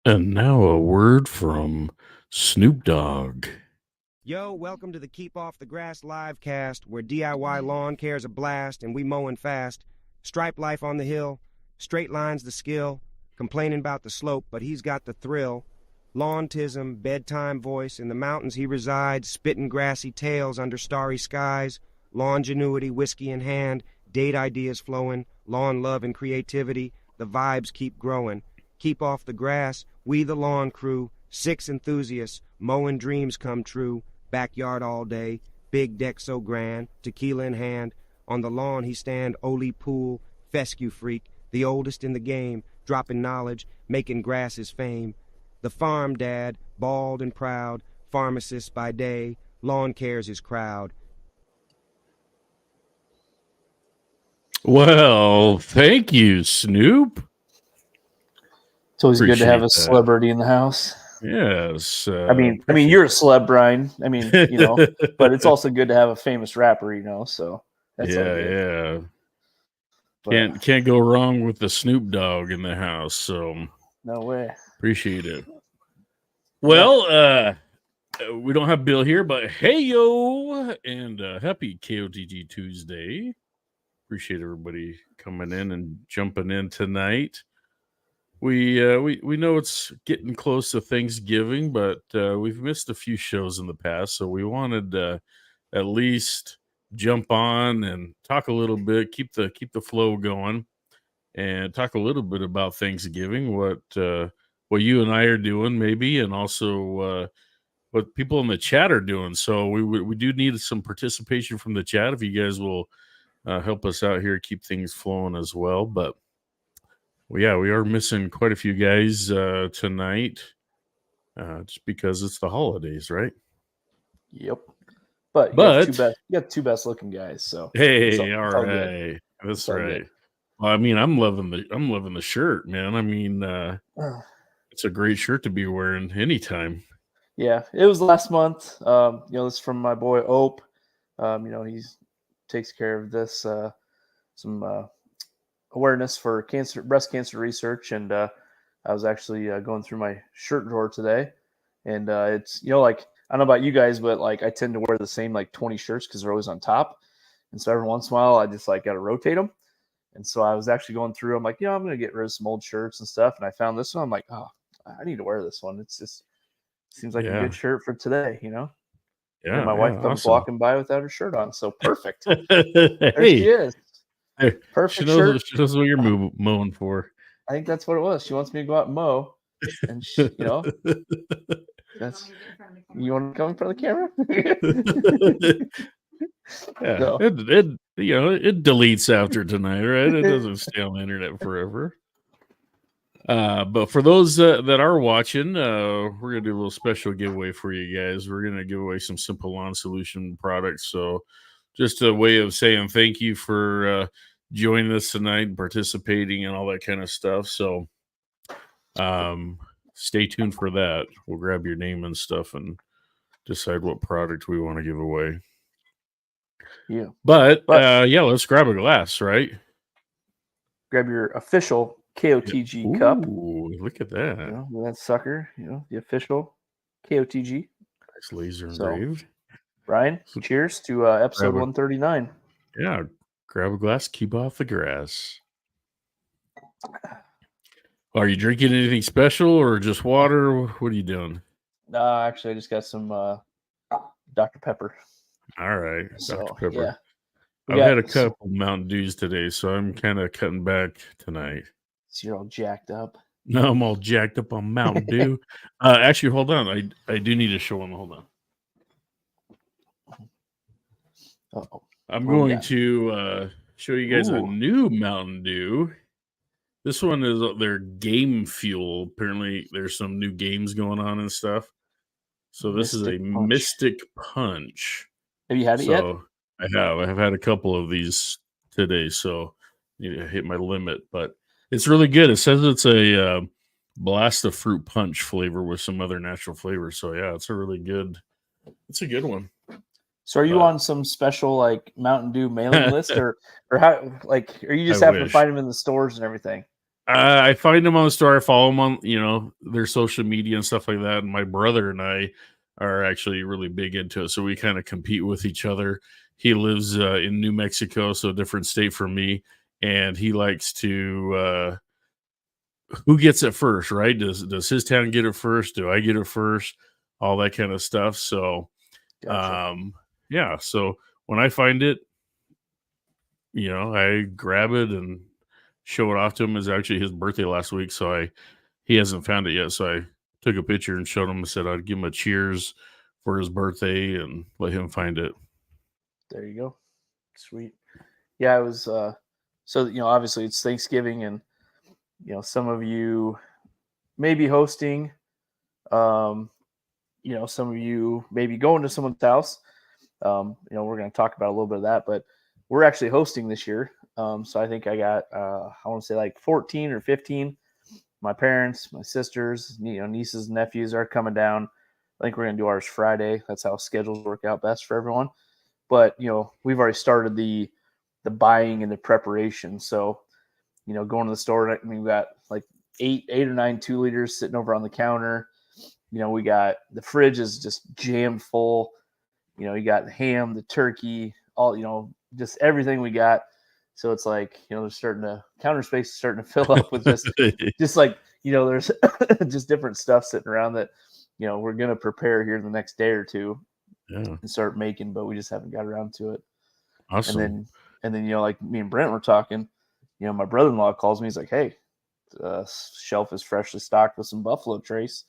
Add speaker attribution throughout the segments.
Speaker 1: And now a word from Snoop Dogg.
Speaker 2: Yo, welcome to the Keep Off the Grass live cast, where DIY lawn care's a blast and we mowing fast. Stripe life on the hill, straight lines the skill, complaining about the slope, but he's got the thrill. Lawntism, bedtime voice, in the mountains he resides, spitting grassy tales under starry skies. Lawngenuity, whiskey in hand, date ideas flowing, lawn love and creativity, the vibes keep growing. Keep off the grass, we the lawn crew, 6 enthusiasts, mowing dreams come true. Backyard all day, big deck so grand, tequila in hand. On the lawn he stand, Olee Poole, fescue freak, the oldest in the game, dropping knowledge, making grass his fame. The Pharm Dad, bald and proud, pharmacist by day, lawn cares his crowd.
Speaker 1: Well, thank you, Snoop.
Speaker 3: It's always good to have a
Speaker 1: Appreciate that.
Speaker 3: celebrity in the house.
Speaker 1: Yes.
Speaker 3: I mean, you're a celeb, Brian. I mean, but it's also good to have a famous rapper, so that's all good.
Speaker 1: Yeah. But can't go wrong with the Snoop Dogg in the house. So
Speaker 3: no way.
Speaker 1: Appreciate it. Well, we don't have Bill here, but hey yo, and happy KOTG Tuesday. Appreciate everybody coming in and jumping in tonight. We know it's getting close to Thanksgiving, but we've missed a few shows in the past, so we wanted to at least jump on and talk a little bit, keep the flow going, and talk a little bit about Thanksgiving, what you and I are doing, maybe, and also what people in the chat are doing. So we do need some participation from the chat if you guys will help us out here, keep things flowing as well, but. Well, yeah, we are missing quite a few guys tonight just because it's the holidays, right?
Speaker 3: Yep. But you got two best looking guys, so
Speaker 1: hey, all right. That's right. Well, I mean, I'm loving the shirt, man. I mean, it's a great shirt to be wearing anytime.
Speaker 3: Yeah, it was last month. This is from my boy Ope. He takes care of this some awareness for breast cancer research, and I was actually going through my shirt drawer today, and it's I don't know about you guys, but I tend to wear the same 20 shirts because they're always on top, and so every once in a while I just got to rotate them, and so I was actually going through. I'm like, I'm gonna get rid of some old shirts and stuff, and I found this one. I'm like, oh, I need to wear this one. It's just seems like a good shirt for today, Yeah, and my wife comes walking by without her shirt on, so perfect. There she is. Perfect.
Speaker 1: She knows what you're mowing for.
Speaker 3: I think that's what it was. She wants me to go out and mow, and that's. You want to come in front of the camera?
Speaker 1: Yeah, so. It deletes after tonight, right? It doesn't stay on the internet forever. But for those that are watching, we're gonna do a little special giveaway for you guys. We're gonna give away some Simple Lawn Solution products. So, just a way of saying thank you for joining us tonight and participating and all that kind of stuff. So stay tuned for that. We'll grab your name and stuff and decide what product we want to give away.
Speaker 3: Yeah.
Speaker 1: But let's grab a glass, right?
Speaker 3: Grab your official KOTG cup.
Speaker 1: Ooh, look at that.
Speaker 3: That sucker, the official KOTG.
Speaker 1: Nice laser engraved.
Speaker 3: Brian, cheers to episode 139.
Speaker 1: Yeah, grab a glass, keep off the grass. Are you drinking anything special or just water? What are you doing?
Speaker 3: Actually, I just got some Dr. Pepper.
Speaker 1: All right, Dr. Pepper.
Speaker 3: Yeah.
Speaker 1: I've had a couple Mountain Dews today, so I'm kind of cutting back tonight.
Speaker 3: So you're all jacked up?
Speaker 1: No, I'm all jacked up on Mountain Dew. Actually, hold on. I do need to show them. Hold on.
Speaker 3: Uh-oh.
Speaker 1: I'm going to show you guys a new Mountain Dew. This one is their game fuel. Apparently, there's some new games going on and stuff. So this is a Mystic Punch.
Speaker 3: Have you had it yet?
Speaker 1: I have. I have had a couple of these today, so I need to hit my limit. But it's really good. It says it's a blast of fruit punch flavor with some other natural flavors. So yeah, it's a good one.
Speaker 3: So are you on some special Mountain Dew mailing list, or how are you just having to find them in the stores and everything?
Speaker 1: I find them on the store. I follow them on, their social media and stuff like that. And my brother and I are actually really big into it. So we kind of compete with each other. He lives in New Mexico, so a different state from me. And he likes to, who gets it first, right? Does his town get it first? Do I get it first? All that kind of stuff. So,
Speaker 3: Gotcha.
Speaker 1: yeah. So when I find it, I grab it and show it off to him. It's actually his birthday last week, so he hasn't found it yet. So I took a picture and showed him and said I'd give him a cheers for his birthday and let him find it.
Speaker 3: There you go. Sweet. Yeah, I was so obviously it's Thanksgiving, and some of you may be hosting, some of you may be going to someone's house. We're going to talk about a little bit of that, but we're actually hosting this year. So I think I got, I want to say like 14 or 15. My parents, my sisters, nieces and nephews are coming down. I think we're going to do ours Friday. That's how schedules work out best for everyone. But, we've already started the buying and the preparation. So, going to the store, we got like eight or 9 2-liters sitting over on the counter. We got the fridge is just jammed full. You got the ham, the turkey, all, just everything we got. So it's like, they're counter space is starting to fill up with just like, there's just different stuff sitting around that, we're going to prepare here in the next day or two and start making, but we just haven't got around to it.
Speaker 1: Awesome.
Speaker 3: And then, like me and Brent were talking, my brother-in-law calls me. He's like, hey, shelf is freshly stocked with some Buffalo Trace.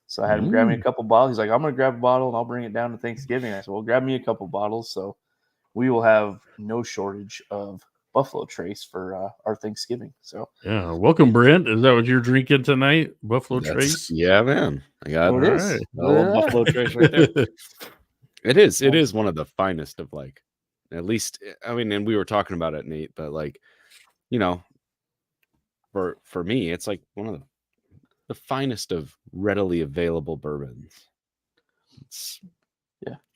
Speaker 3: So I had him grab me a couple bottles. He's like, I'm going to grab a bottle and I'll bring it down to Thanksgiving. I said, well, grab me a couple bottles. So we will have no shortage of Buffalo Trace for our Thanksgiving. So
Speaker 1: yeah, welcome, Brent. Is that what you're drinking tonight? Buffalo Trace?
Speaker 4: Yeah, man. I got
Speaker 3: it. Is.
Speaker 4: Right. A little Buffalo Trace right there. It is one of the finest of, like, at least, I mean, and we were talking about it, Nate, but like, for me, it's like one of the finest of readily available bourbons. It's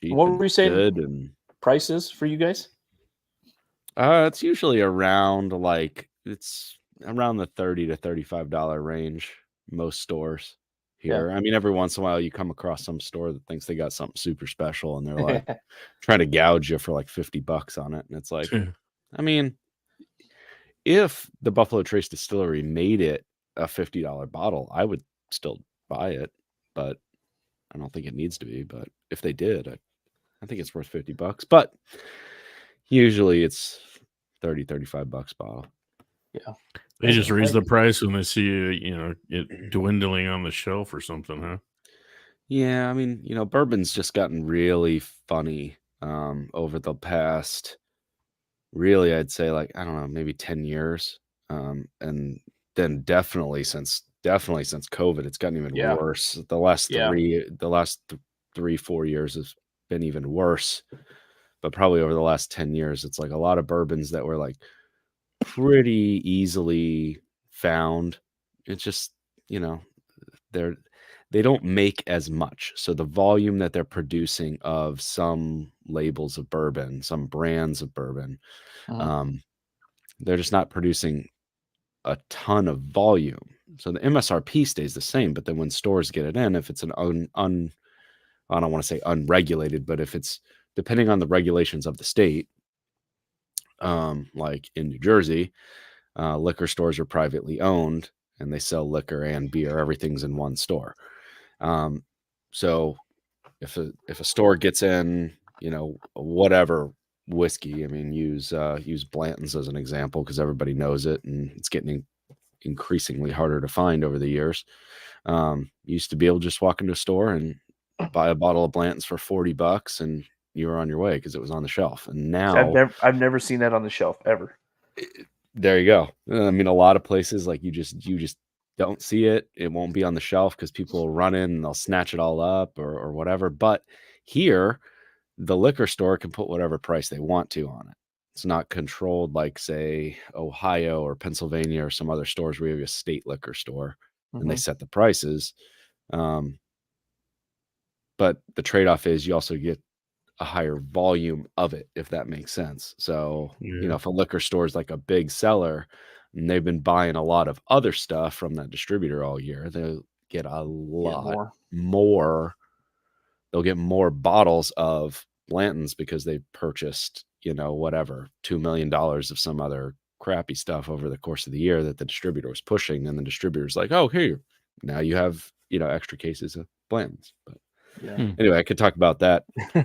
Speaker 3: what were you saying?
Speaker 4: Good and
Speaker 3: prices for you guys?
Speaker 4: It's usually around the $30 to $35 range. Most stores here.
Speaker 3: Yeah.
Speaker 4: I mean, every once in a while you come across some store that thinks they got something super special and they're like trying to gouge you for like $50 on it. And it's like, I mean, if the Buffalo Trace Distillery made it a $50 bottle, I would still buy it, but I don't think it needs to be. But if they did, I think it's worth $50. But usually it's $35 bottle.
Speaker 3: Yeah.
Speaker 1: They just raise the price when they see it dwindling on the shelf or something, huh?
Speaker 4: Yeah, I mean, bourbon's just gotten really funny over the past, really, I'd say, like, I don't know, maybe 10 years. And then definitely since COVID, it's gotten even worse. The last 3-4 years has been even worse. But probably over the last 10 years, it's like a lot of bourbons that were like pretty easily found. It's just, they don't make as much. So the volume that they're producing of some labels of bourbon, some brands of bourbon, they're just not producing a ton of volume. So the MSRP stays the same, but then when stores get it in, if it's an I don't want to say unregulated, but if it's depending on the regulations of the state, like in New Jersey, liquor stores are privately owned and they sell liquor and beer. Everything's in one store. So if a store gets in, whatever whiskey, I mean, use Blanton's as an example because everybody knows it and it's getting increasingly harder to find over the years. You used to be able to just walk into a store and buy a bottle of Blanton's for $40 and you were on your way because it was on the shelf. And now
Speaker 3: I've never seen that on the shelf ever.
Speaker 4: There you go. I mean, a lot of places like you just don't see it. It won't be on the shelf because people will run in and they'll snatch it all up or whatever. But here, the liquor store can put whatever price they want to on it. It's not controlled like, say, Ohio or Pennsylvania or some other stores where you have a state liquor store and they set the prices. But the trade-off is you also get a higher volume of it, if that makes sense. So, if a liquor store is like a big seller, and they've been buying a lot of other stuff from that distributor all year, they'll get a lot more. They'll get more bottles of Blanton's because they purchased, whatever, $2 million of some other crappy stuff over the course of the year that the distributor was pushing. And the distributor's like, oh, here, now you have, extra cases of Blanton's. But anyway, I could talk about that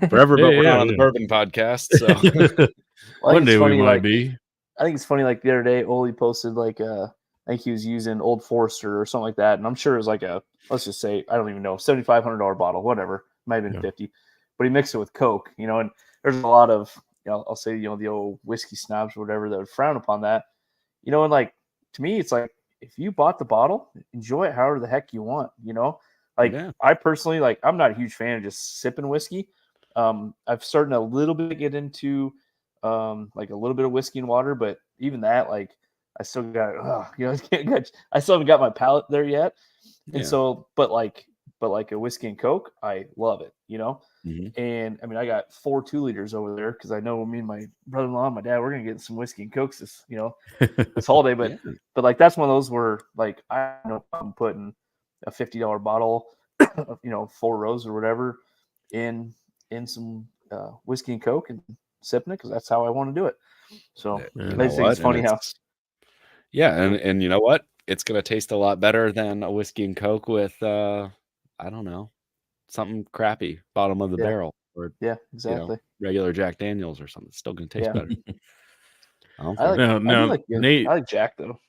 Speaker 4: forever, but we're not on the bourbon podcast. So
Speaker 1: one day we might be.
Speaker 3: I think it's funny. Like the other day, Olee posted like, I think he was using Old Forester or something like that. And I'm sure it was like let's just say, I don't even know, $7,500 bottle, whatever. Might have been 50, but he mixed it with Coke, and there's a lot of, I'll say, the old whiskey snobs or whatever that would frown upon that, and like, to me, it's like, if you bought the bottle, enjoy it however the heck you want, I personally, like, I'm not a huge fan of just sipping whiskey. I've started a little bit to get into, like a little bit of whiskey and water, but even that, like, I still got, I still haven't got my palate there yet. And so, but like a whiskey and Coke, I love it, And I mean, I got 4 2-liters over there because I know me and my brother-in-law and my dad, we're gonna get some whiskey and Cokes this, this holiday. But like that's one of those where like I don't know, I'm putting a $50 bottle, 4 rows or whatever, in some whiskey and Coke and sipping it because that's how I want to do it. So I think it's funny how.
Speaker 4: Yeah, and you know what? It's gonna taste a lot better than a whiskey and Coke with I don't know, something crappy, bottom of the barrel, or
Speaker 3: exactly,
Speaker 4: regular Jack Daniels or something. It's still gonna taste better.
Speaker 3: I like Nate. I like Jack though.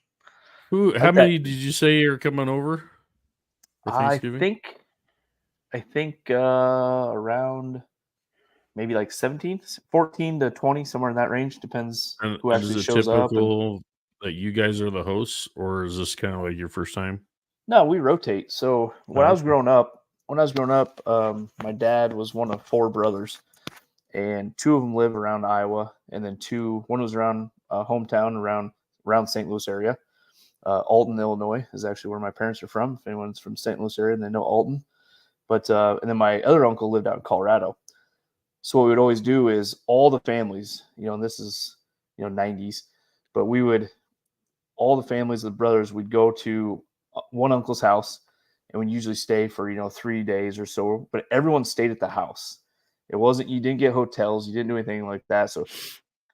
Speaker 1: How many did you say you're coming over for Thanksgiving?
Speaker 3: I think around maybe like 14 to 20, somewhere in that range. Depends who actually shows up.
Speaker 1: That you guys are the hosts, or is this kind of like your first time?
Speaker 3: No, we rotate. So when I was growing up, my dad was one of 4 brothers, and 2 of them live around Iowa, and then one was around hometown around St. Louis area. Alton, Illinois is actually where my parents are from. If anyone's from St. Louis area, they know Alton. But and then my other uncle lived out in Colorado. So what we would always do is all the families, and this is 90s, but all the families of the brothers would go to one uncle's house, and we'd usually stay for 3 days or so, but everyone stayed at the house. It wasn't, you didn't get hotels, you didn't do anything like that. So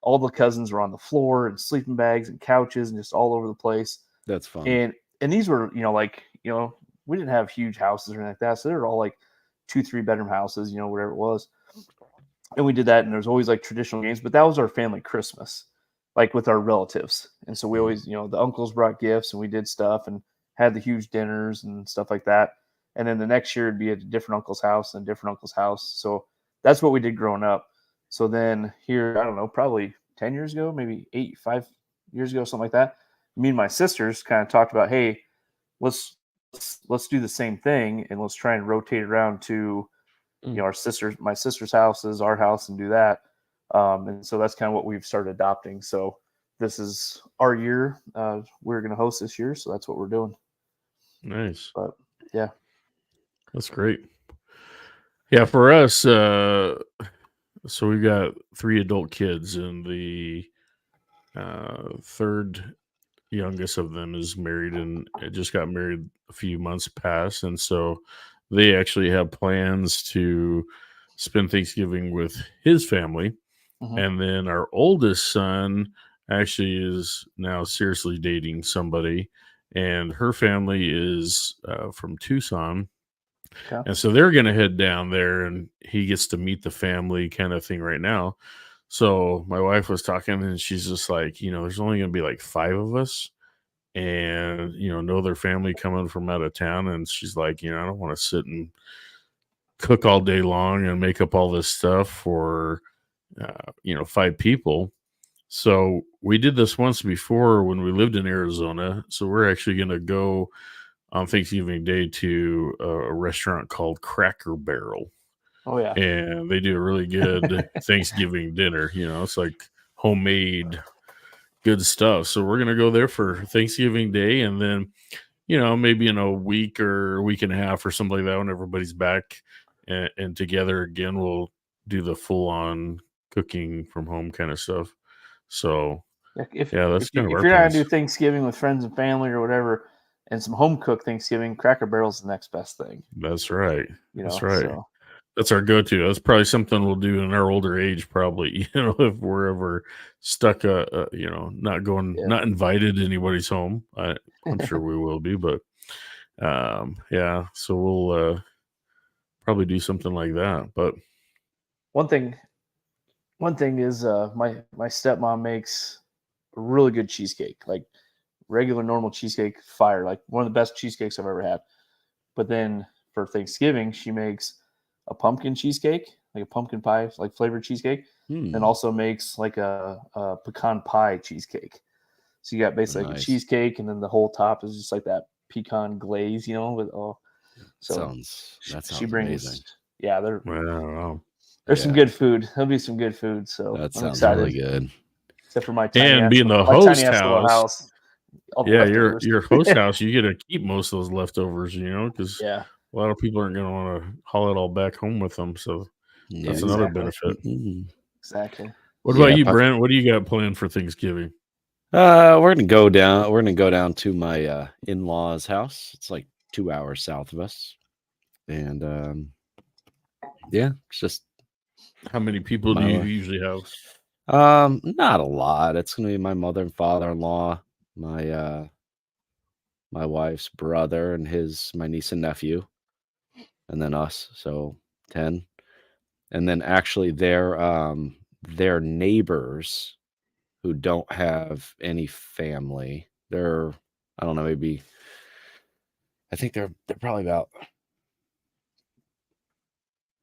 Speaker 3: all the cousins were on the floor and sleeping bags and couches and just all over the place.
Speaker 4: That's fun.
Speaker 3: And these were we didn't have huge houses or anything like that, so they were all like 2-3 bedroom houses, whatever it was. And we did that, and there's always like traditional games, but that was our family Christmas, like with our relatives. And so we always, the uncles brought gifts, and we did stuff and had the huge dinners and stuff like that. And then the next year it'd be at a different uncle's house and different uncle's house. So that's what we did growing up. So then here, I don't know, probably 10 years ago, maybe 5 years ago, something like that, me and my sisters kind of talked about, hey, let's do the same thing, and let's try and rotate around to my sister's house is our house, and do that. And so that's kind of what we've started adopting. So this is our year. We're going to host this year, so that's what we're doing.
Speaker 1: Nice.
Speaker 3: But yeah,
Speaker 1: that's great. Yeah, for us, so we've got 3 adult kids, and the third youngest of them is married, and it just got married a few months past, and so they actually have plans to spend Thanksgiving with his family. And then our oldest son actually is now seriously dating somebody, and her family is from Tucson. Okay. And so they're going to head down there, and he gets to meet the family kind of thing right now. So my wife was talking, and she's just like, there's only going to be like 5 of us, and, know their family coming from out of town. And she's like, I don't want to sit and cook all day long and make up all this stuff for, 5 people. So we did this once before when we lived in Arizona. So we're actually going to go on Thanksgiving Day to a restaurant called Cracker Barrel.
Speaker 3: Oh, yeah.
Speaker 1: And they do a really good Thanksgiving dinner. It's like homemade good stuff. So we're going to go there for Thanksgiving Day. And then, maybe in a week or a week and a half or something like that, when everybody's back and together again, we'll do the full on cooking from home kind of stuff. So
Speaker 3: If
Speaker 1: that's kind of
Speaker 3: if
Speaker 1: our
Speaker 3: you're not gonna
Speaker 1: place.
Speaker 3: do Thanksgiving with friends and family or whatever, and some home cooked Thanksgiving, Cracker Barrel's the next best thing.
Speaker 1: That's right.
Speaker 3: That's
Speaker 1: right.
Speaker 3: So.
Speaker 1: That's our go-to. That's probably something we'll do in our older age, probably, if we're ever stuck, not invited to anybody's home. I'm sure we will be, but so we'll probably do something like that. But
Speaker 3: one thing is my stepmom makes a really good cheesecake, like regular normal cheesecake, fire, like one of the best cheesecakes I've ever had. But then for Thanksgiving, she makes a pumpkin cheesecake, like a pumpkin pie, like flavored cheesecake, and also makes like a pecan pie cheesecake. So you got basically like a cheesecake, and then the whole top is just like that pecan glaze, with all. So
Speaker 4: that sounds
Speaker 3: she brings,
Speaker 4: amazing.
Speaker 3: Yeah, there's some good food. There'll be some good food. So
Speaker 4: that
Speaker 3: I'm
Speaker 4: sounds
Speaker 3: excited.
Speaker 4: really good.
Speaker 3: Except for my tiny
Speaker 1: and
Speaker 3: ass,
Speaker 1: being the
Speaker 3: my
Speaker 1: host
Speaker 3: tiny ass little house.
Speaker 1: Your host house, you get to keep most of those leftovers, because a lot of people aren't going to want to haul it all back home with them. So that's another benefit.
Speaker 3: Exactly.
Speaker 1: What about you, Brent? What do you got planned for Thanksgiving?
Speaker 4: We're gonna go down. We're gonna go down to my in-laws' house. It's like 2 hours south of us, and it's just.
Speaker 1: How many people do you usually have?
Speaker 4: Not a lot. It's gonna be my mother and father-in-law, my wife's brother and my niece and nephew, and then us. So 10. And then actually their neighbors who don't have any family. They're, I don't know, maybe I think they're probably about,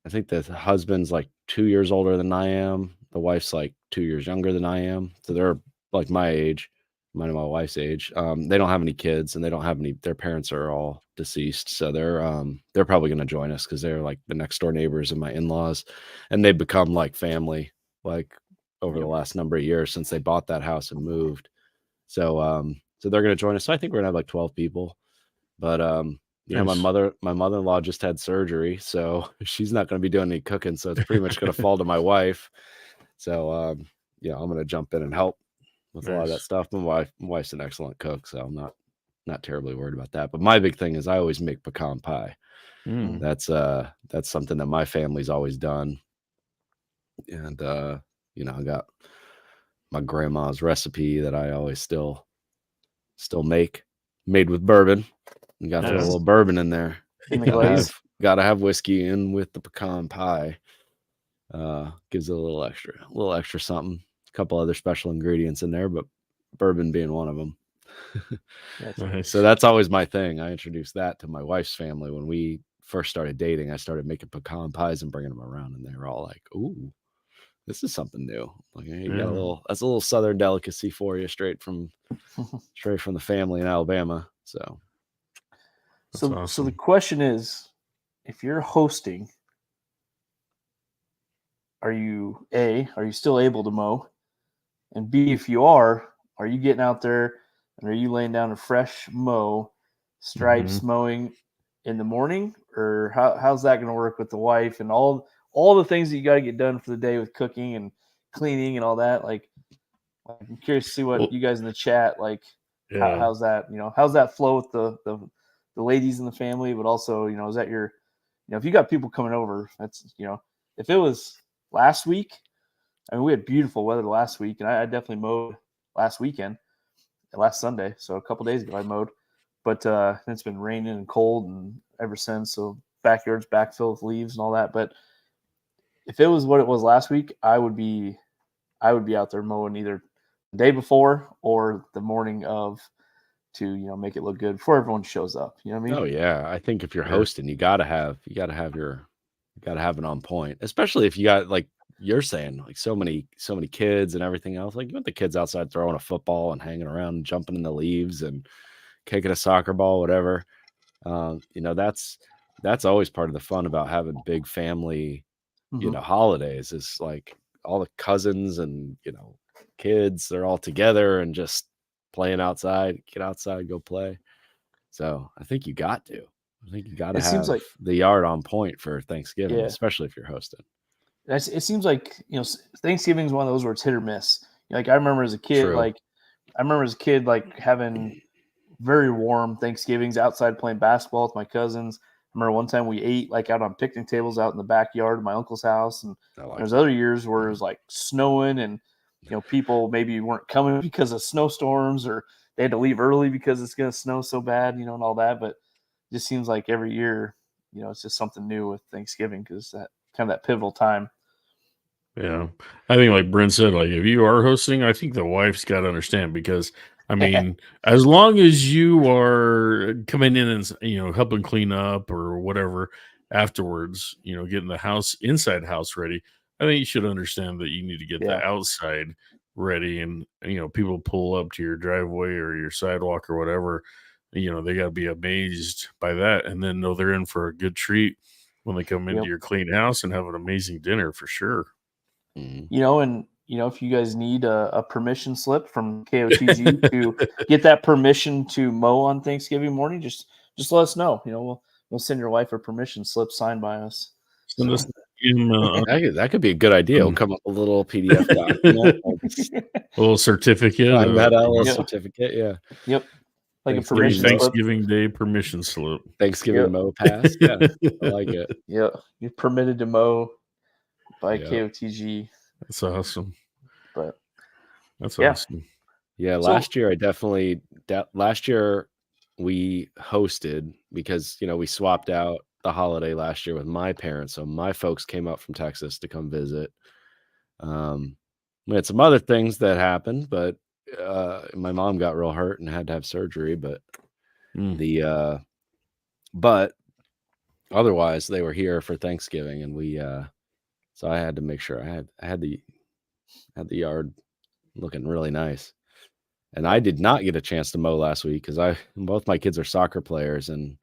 Speaker 4: I think the husband's like 2 years older than I am. The wife's like 2 years younger than I am. So they're like my age, my wife's age. They don't have any kids, and they don't have any, their parents are all deceased. So they're probably going to join us because they're like the next door neighbors of my in-laws, and they've become like family, like over the last number of years since they bought that house and moved. So they're going to join us. So I think we're going to have like 12 people, but nice. My mother-in-law just had surgery, so she's not going to be doing any cooking. So it's pretty much going to fall to my wife. So I'm going to jump in and help with a lot of that stuff. My wife's an excellent cook, so I'm not terribly worried about that. But my big thing is I always make pecan pie. That's something that my family's always done. And I got my grandma's recipe that I always still make, made with bourbon. You got to throw a little bourbon in there. Gotta have whiskey in with the pecan pie. Gives it a little extra something. A couple other special ingredients in there, but bourbon being one of them.
Speaker 1: Nice.
Speaker 4: So that's always my thing. I introduced that to my wife's family when we first started dating. I started making pecan pies and bringing them around, and they were all like, "Ooh, this is something new." Like, hey, you got that's a little Southern delicacy for you, straight from the family in Alabama. So
Speaker 1: awesome.
Speaker 3: So the question is, if you're hosting, are you still able to mow? And B, if you are you getting out there and are you laying down a fresh mow, stripes mowing in the morning? Or how's that going to work with the wife and all the things that you got to get done for the day with cooking and cleaning and all that? Like, I'm curious to see what you guys in the chat, like, how's that, how's that flow with the ladies in the family, but also, is that your, if you got people coming over, that's, if it was last week, I mean, we had beautiful weather last week, and I definitely mowed last Sunday. So a couple days ago I mowed, but it's been raining and cold and ever since. So backyard's backfilled with leaves and all that. But if it was what it was last week, I would be out there mowing either the day before or the morning of, to make it look good before everyone shows up. You know what I mean?
Speaker 4: Oh yeah, I think if you're hosting, you gotta have it on point, especially if you got, like you're saying, like so many kids and everything else. Like, you want the kids outside throwing a football and hanging around and jumping in the leaves and kicking a soccer ball, whatever. That's always part of the fun about having big family, holidays, is like all the cousins and kids, they're all together and just playing outside. Get outside, go play. So I think you got to have
Speaker 3: like
Speaker 4: the yard on point for Thanksgiving, especially if you're hosting.
Speaker 3: It seems like Thanksgiving is one of those where it's hit or miss. Like, I remember as a kid, like I remember as a kid, like having very warm Thanksgivings outside playing basketball with my cousins. I remember one time we ate like out on picnic tables out in the backyard of my uncle's house. And there's other years where it was like snowing and, people maybe weren't coming because of snowstorms or they had to leave early because it's going to snow so bad, and all that. But it just seems like every year, it's just something new with Thanksgiving because that kind of that pivotal time.
Speaker 1: Yeah. I think like Brent said, like if you are hosting, I think the wife's got to understand because I mean, as long as you are coming in and, helping clean up or whatever afterwards, getting the house inside house ready, I think you should understand that you need to get the outside ready. And, people pull up to your driveway or your sidewalk or whatever, they got to be amazed by that and then know they're in for a good treat when they come into your clean house and have an amazing dinner for sure.
Speaker 3: And if you guys need a permission slip from KOTG to get that permission to mow on Thanksgiving morning, just let us know. We'll send your wife a permission slip signed by us.
Speaker 4: That could be a good idea. We'll come up with a little PDF document,
Speaker 1: a little certificate,
Speaker 4: a little certificate. Yeah.
Speaker 3: Yep. Like a permission
Speaker 1: Thanksgiving Day permission slip.
Speaker 4: Thanksgiving mow pass. Yeah, I like it.
Speaker 3: Yeah, you're permitted to mow by KOTG.
Speaker 1: That's awesome.
Speaker 3: But
Speaker 1: that's awesome.
Speaker 4: Yeah, last year we hosted because we swapped out the holiday last year with my parents. So my folks came up from Texas to come visit. We had some other things that happened, but my mom got real hurt and had to have surgery. But but otherwise they were here for Thanksgiving, and we so I had to make sure I had the yard looking really nice. And I did not get a chance to mow last week because both my kids are soccer players, and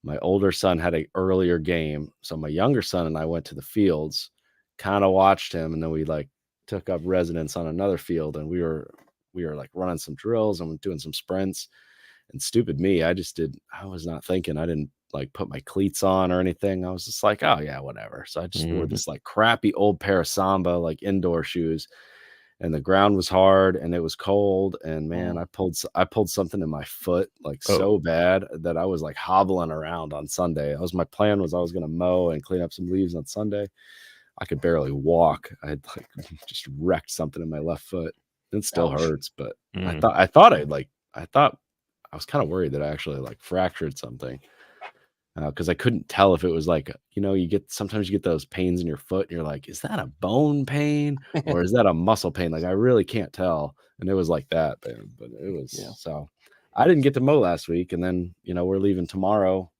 Speaker 4: my older son had an earlier game. So my younger son and I went to the fields, kind of watched him, and then we like took up residence on another field, and we were like running some drills and doing some sprints. And stupid me, I was not thinking. I didn't like put my cleats on or anything. I was just like, oh yeah, whatever. So I just wore this like crappy old pair of Samba like indoor shoes, and the ground was hard and it was cold. And man, I pulled something in my foot like so bad that I was like hobbling around on Sunday. My plan was I was going to mow and clean up some leaves on Sunday. I could barely walk. I had like just wrecked something in my left foot. It still hurts, but I thought I was kind of worried that I actually like fractured something. Because I couldn't tell if it was like, sometimes you get those pains in your foot and you're like, is that a bone pain or is that a muscle pain? Like, I really can't tell. And it was like that, but it was, so I didn't get to mow last week. And then, we're leaving tomorrow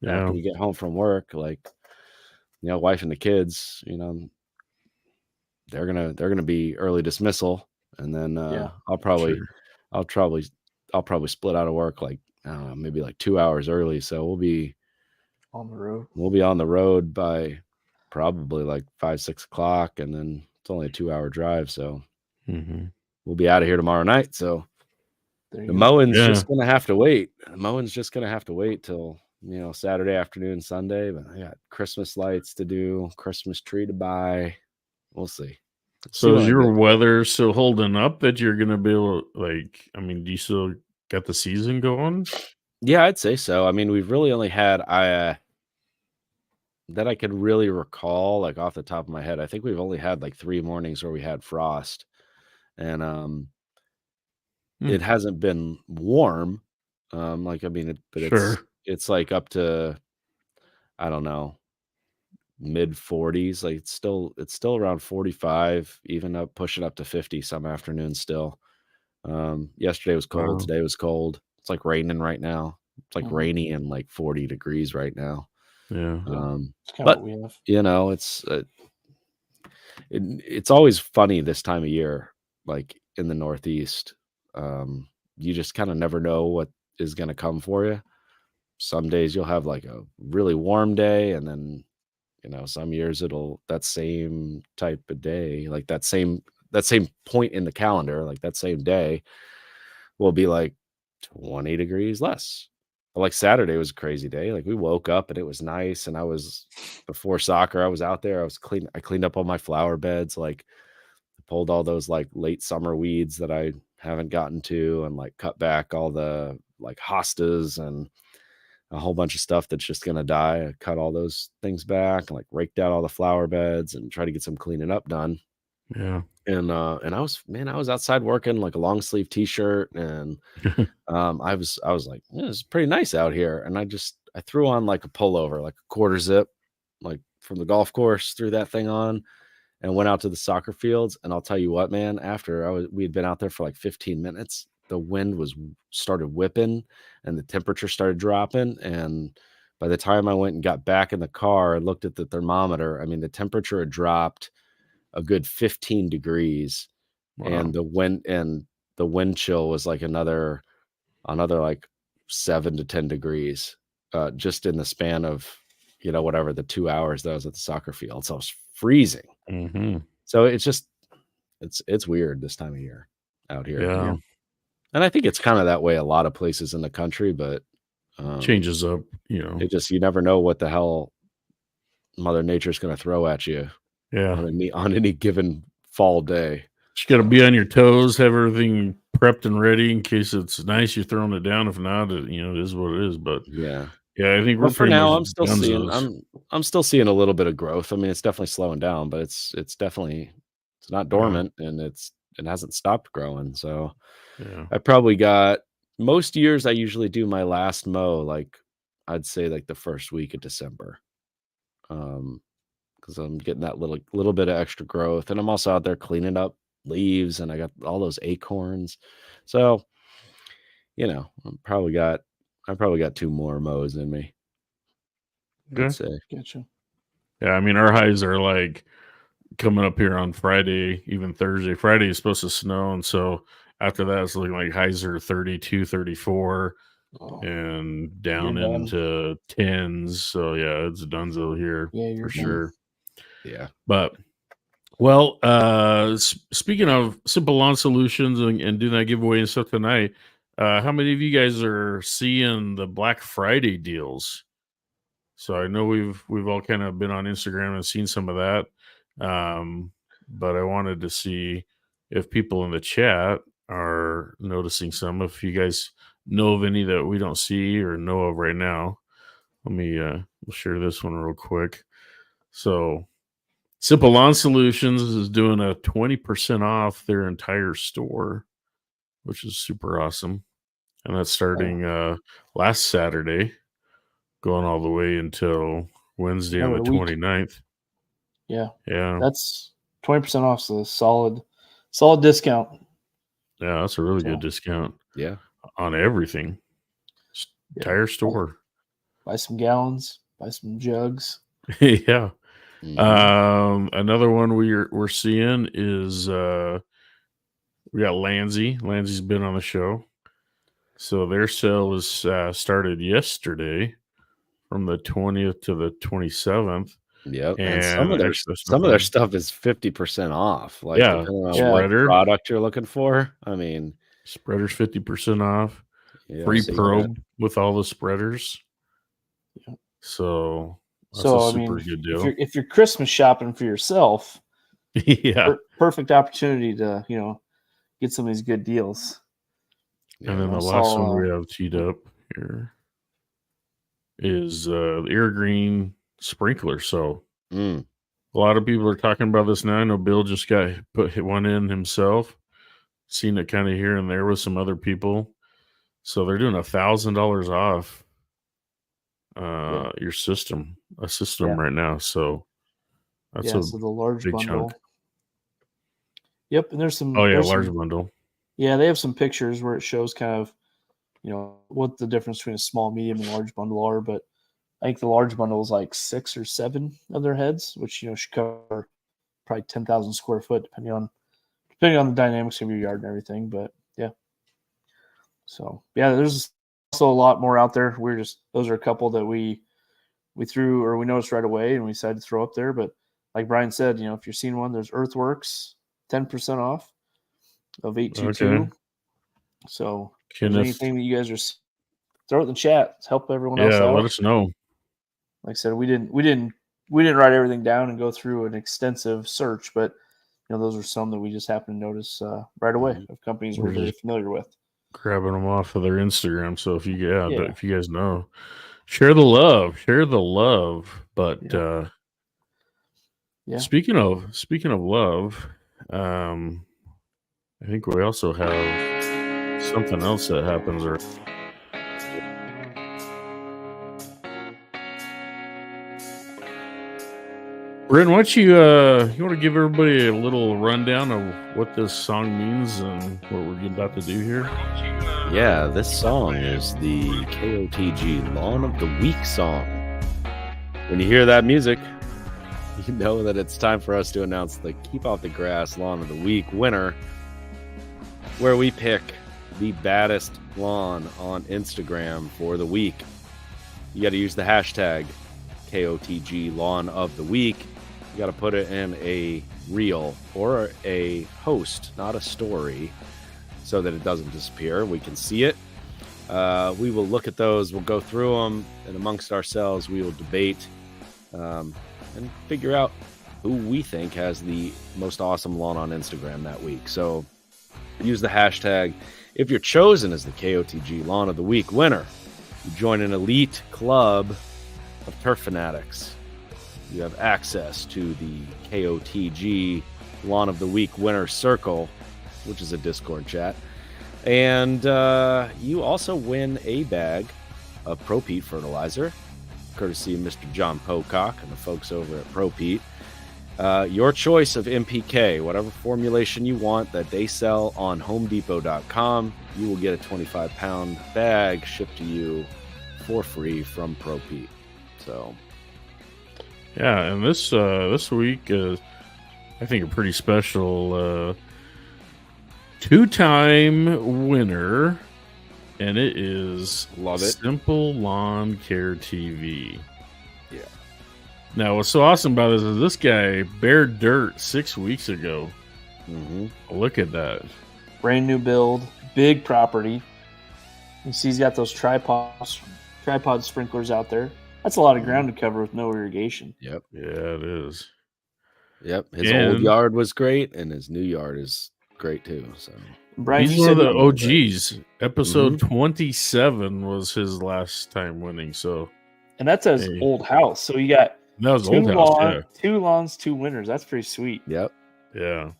Speaker 4: after we get home from work, like, wife and the kids, they're going to be early dismissal. And then, I'll probably split out of work, like, I don't know, maybe like 2 hours early. So we'll be
Speaker 3: on the road.
Speaker 4: We'll be on the road by probably like 5-6 o'clock, and then it's only a 2-hour drive. So we'll be out of here tomorrow night. So the mowing's just gonna have to wait. The mowing's just gonna have to wait till Saturday afternoon, Sunday. But I got Christmas lights to do, Christmas tree to buy. We'll see.
Speaker 1: So is your weather still holding up that you're gonna be able to, like? I mean, do you still got the season going?
Speaker 4: Yeah, I'd say so. I mean, we've really only had that I could really recall, like off the top of my head. I think we've only had like 3 mornings where we had frost, and it hasn't been warm. It's like up to, I don't know, mid 40s. Like it's still around 45, even up pushing up to 50 some afternoons still. Yesterday was cold. Wow. Today was cold. It's like raining right now. It's like rainy and like 40 degrees right now.
Speaker 1: Yeah.
Speaker 3: It's kind of what we have.
Speaker 4: It's always funny this time of year, like in the Northeast. You just kind of never know what is going to come for you. Some days you'll have like a really warm day, and then some years that same type of day, like that same point in the calendar, like that same day will be like 20 degrees less. But like Saturday was a crazy day. Like we woke up and it was nice, and before soccer, I was out there. I cleaned up all my flower beds, like pulled all those like late summer weeds that I haven't gotten to, and like cut back all the like hostas and a whole bunch of stuff that's just gonna die. I cut all those things back, and like raked out all the flower beds and try to get some cleaning up done.
Speaker 1: Yeah.
Speaker 4: And I was outside working like a long sleeve t-shirt, and I was like, it's pretty nice out here. And I threw on like a pullover, like a quarter zip, like from the golf course, threw that thing on and went out to the soccer fields. And I'll tell you what, man, after we had been out there for like 15 minutes, the wind started whipping and the temperature started dropping. And by the time I went and got back in the car and looked at the thermometer, I mean, the temperature had dropped a good 15 degrees.
Speaker 1: Wow.
Speaker 4: And the wind chill was like another like 7 to 10 degrees, just in the span of, whatever the 2 hours that I was at the soccer field. So I was freezing.
Speaker 1: Mm-hmm.
Speaker 4: So it's weird this time of year out here.
Speaker 1: Yeah.
Speaker 4: And I think it's kind of that way a lot of places in the country, but
Speaker 1: changes up,
Speaker 4: you never know what the hell Mother Nature's going to throw at you.
Speaker 1: Yeah.
Speaker 4: On any given fall day.
Speaker 1: You got to be on your toes, have everything prepped and ready in case it's nice. You're throwing it down. If not, it is what it is. But
Speaker 4: yeah,
Speaker 1: I think we're
Speaker 4: for now.
Speaker 1: I'm
Speaker 4: still seeing a little bit of growth. I mean, it's definitely slowing down, but it's not dormant, and it hasn't stopped growing. So
Speaker 1: yeah,
Speaker 4: I probably got most years. I usually do my last mow, like I'd say like the first week of December. Because I'm getting that little bit of extra growth, and I'm also out there cleaning up leaves, and I got all those acorns. So, I probably got 2 more mows in me.
Speaker 1: good.
Speaker 3: Gotcha.
Speaker 1: Yeah, I mean, our highs are like coming up here on Friday, even Thursday. Friday is supposed to snow, and so after that, it's looking like highs are 32, 34, and down into 10s. So yeah, it's dunzo here for sure.
Speaker 4: Yeah.
Speaker 1: But well, speaking of Simple Lawn Solutions and doing that giveaway and stuff tonight, how many of you guys are seeing the Black Friday deals? So I know we've all kind of been on Instagram and seen some of that. But I wanted to see if people in the chat are noticing some. If you guys know of any that we don't see or know of right now, let me we'll share this one real quick. So Simple Lawn Solutions is doing a 20% off their entire store, which is super awesome. And that's starting last Saturday, going all the way until Wednesday on the 29th.
Speaker 3: Yeah.
Speaker 1: Yeah.
Speaker 3: That's 20% off, so solid discount.
Speaker 1: Yeah, that's a really good discount.
Speaker 4: Yeah.
Speaker 1: On everything. Entire store.
Speaker 3: Buy some gallons, buy some jugs.
Speaker 1: Yeah.
Speaker 4: Mm-hmm.
Speaker 1: Another one we're seeing is we got Lanzy. Lanzy's been on the show. So their sale was started yesterday from the 20th to the 27th.
Speaker 4: Yep. And some of their stuff is 50% off. Like depending on what product you're looking for. I mean,
Speaker 1: spreaders 50% off.
Speaker 4: Yeah,
Speaker 1: free probe with all the spreaders.
Speaker 3: Yeah.
Speaker 1: So that's a super good deal.
Speaker 3: If you're Christmas shopping for yourself,
Speaker 1: yeah,
Speaker 3: perfect opportunity to get some of these good deals.
Speaker 1: And then the last one we have teed up here is the Airgreen sprinkler. So a lot of people are talking about this now. I know Bill just put one in himself. Seen it kind of here and there with some other people. So they're doing $1,000 off your system right now. So that's
Speaker 3: so the large
Speaker 1: big
Speaker 3: bundle.
Speaker 1: chunk.
Speaker 3: Yep, and there's some.
Speaker 1: Large bundle.
Speaker 3: Yeah, they have some pictures where it shows kind of, what the difference between a small, medium, and large bundle are. But I think the large bundle is like 6 or 7 of their heads, which should cover probably 10,000 square foot, depending on the dynamics of your yard and everything. But yeah, so yeah, there's also a lot more out there. Those are a couple that we threw or we noticed right away, and we decided to throw up there. But like Brian said, if you're seeing one, there's Earthworks 10% off of 822. Okay. So anything that you guys are, throw it in the chat. Help everyone else out.
Speaker 1: Yeah, let us know.
Speaker 3: Like I said, we didn't write everything down and go through an extensive search, but those are some that we just happened to notice right away of companies we're very familiar with.
Speaker 1: Grabbing them off of their Instagram. So if you
Speaker 3: Yeah.
Speaker 1: if you guys know, share the love. But
Speaker 3: Yeah.
Speaker 1: speaking of love, I think we also have something else that happens. Brent, why don't you want to give everybody a little rundown of what this song means and what we're about to do here?
Speaker 4: Yeah, this song is the KOTG Lawn of the Week song. When you hear that music, you know that it's time for us to announce the Keep Off the Grass Lawn of the Week winner, where we pick the baddest lawn on Instagram for the week. You got to use the hashtag KOTG Lawn of the Week. You got to put it in a reel or a post, not a story, so that it doesn't disappear. We can see it. We will look at those. We'll go through them, and amongst ourselves, we will debate and figure out who we think has the most awesome lawn on Instagram that week. So use the hashtag. If you're chosen as the KOTG Lawn of the Week winner, you join an elite club of turf fanatics. You have access to the KOTG Lawn of the Week winner circle, which is a Discord chat. And you also win a bag of Pro Pete fertilizer, courtesy of Mr. John Pocock and the folks over at Pro Pete. Your choice of MPK, whatever formulation you want that they sell on homedepot.com, you will get a 25-pound bag shipped to you for free from Pro Pete. So,
Speaker 1: yeah, and this week is, I think, a pretty special two-time winner, and it is Simple Lawn Care TV.
Speaker 4: Yeah.
Speaker 1: Now, what's so awesome about this is this guy bared dirt 6 weeks ago.
Speaker 4: Mm-hmm.
Speaker 1: Look at that.
Speaker 3: Brand new build, big property. You see he's got those tripod sprinklers out there. That's a lot of ground to cover with no irrigation.
Speaker 4: Yep.
Speaker 1: Yeah, it is.
Speaker 4: Yep. His old yard was great, and his new yard is great too. So
Speaker 3: Brian,
Speaker 1: he's one of the OGs. Episode 27 was his last time winning. So,
Speaker 3: and that's his old house. So you got
Speaker 1: that was old house.
Speaker 3: Two lawns, two winners. That's pretty sweet.
Speaker 4: Yep.
Speaker 1: Yeah.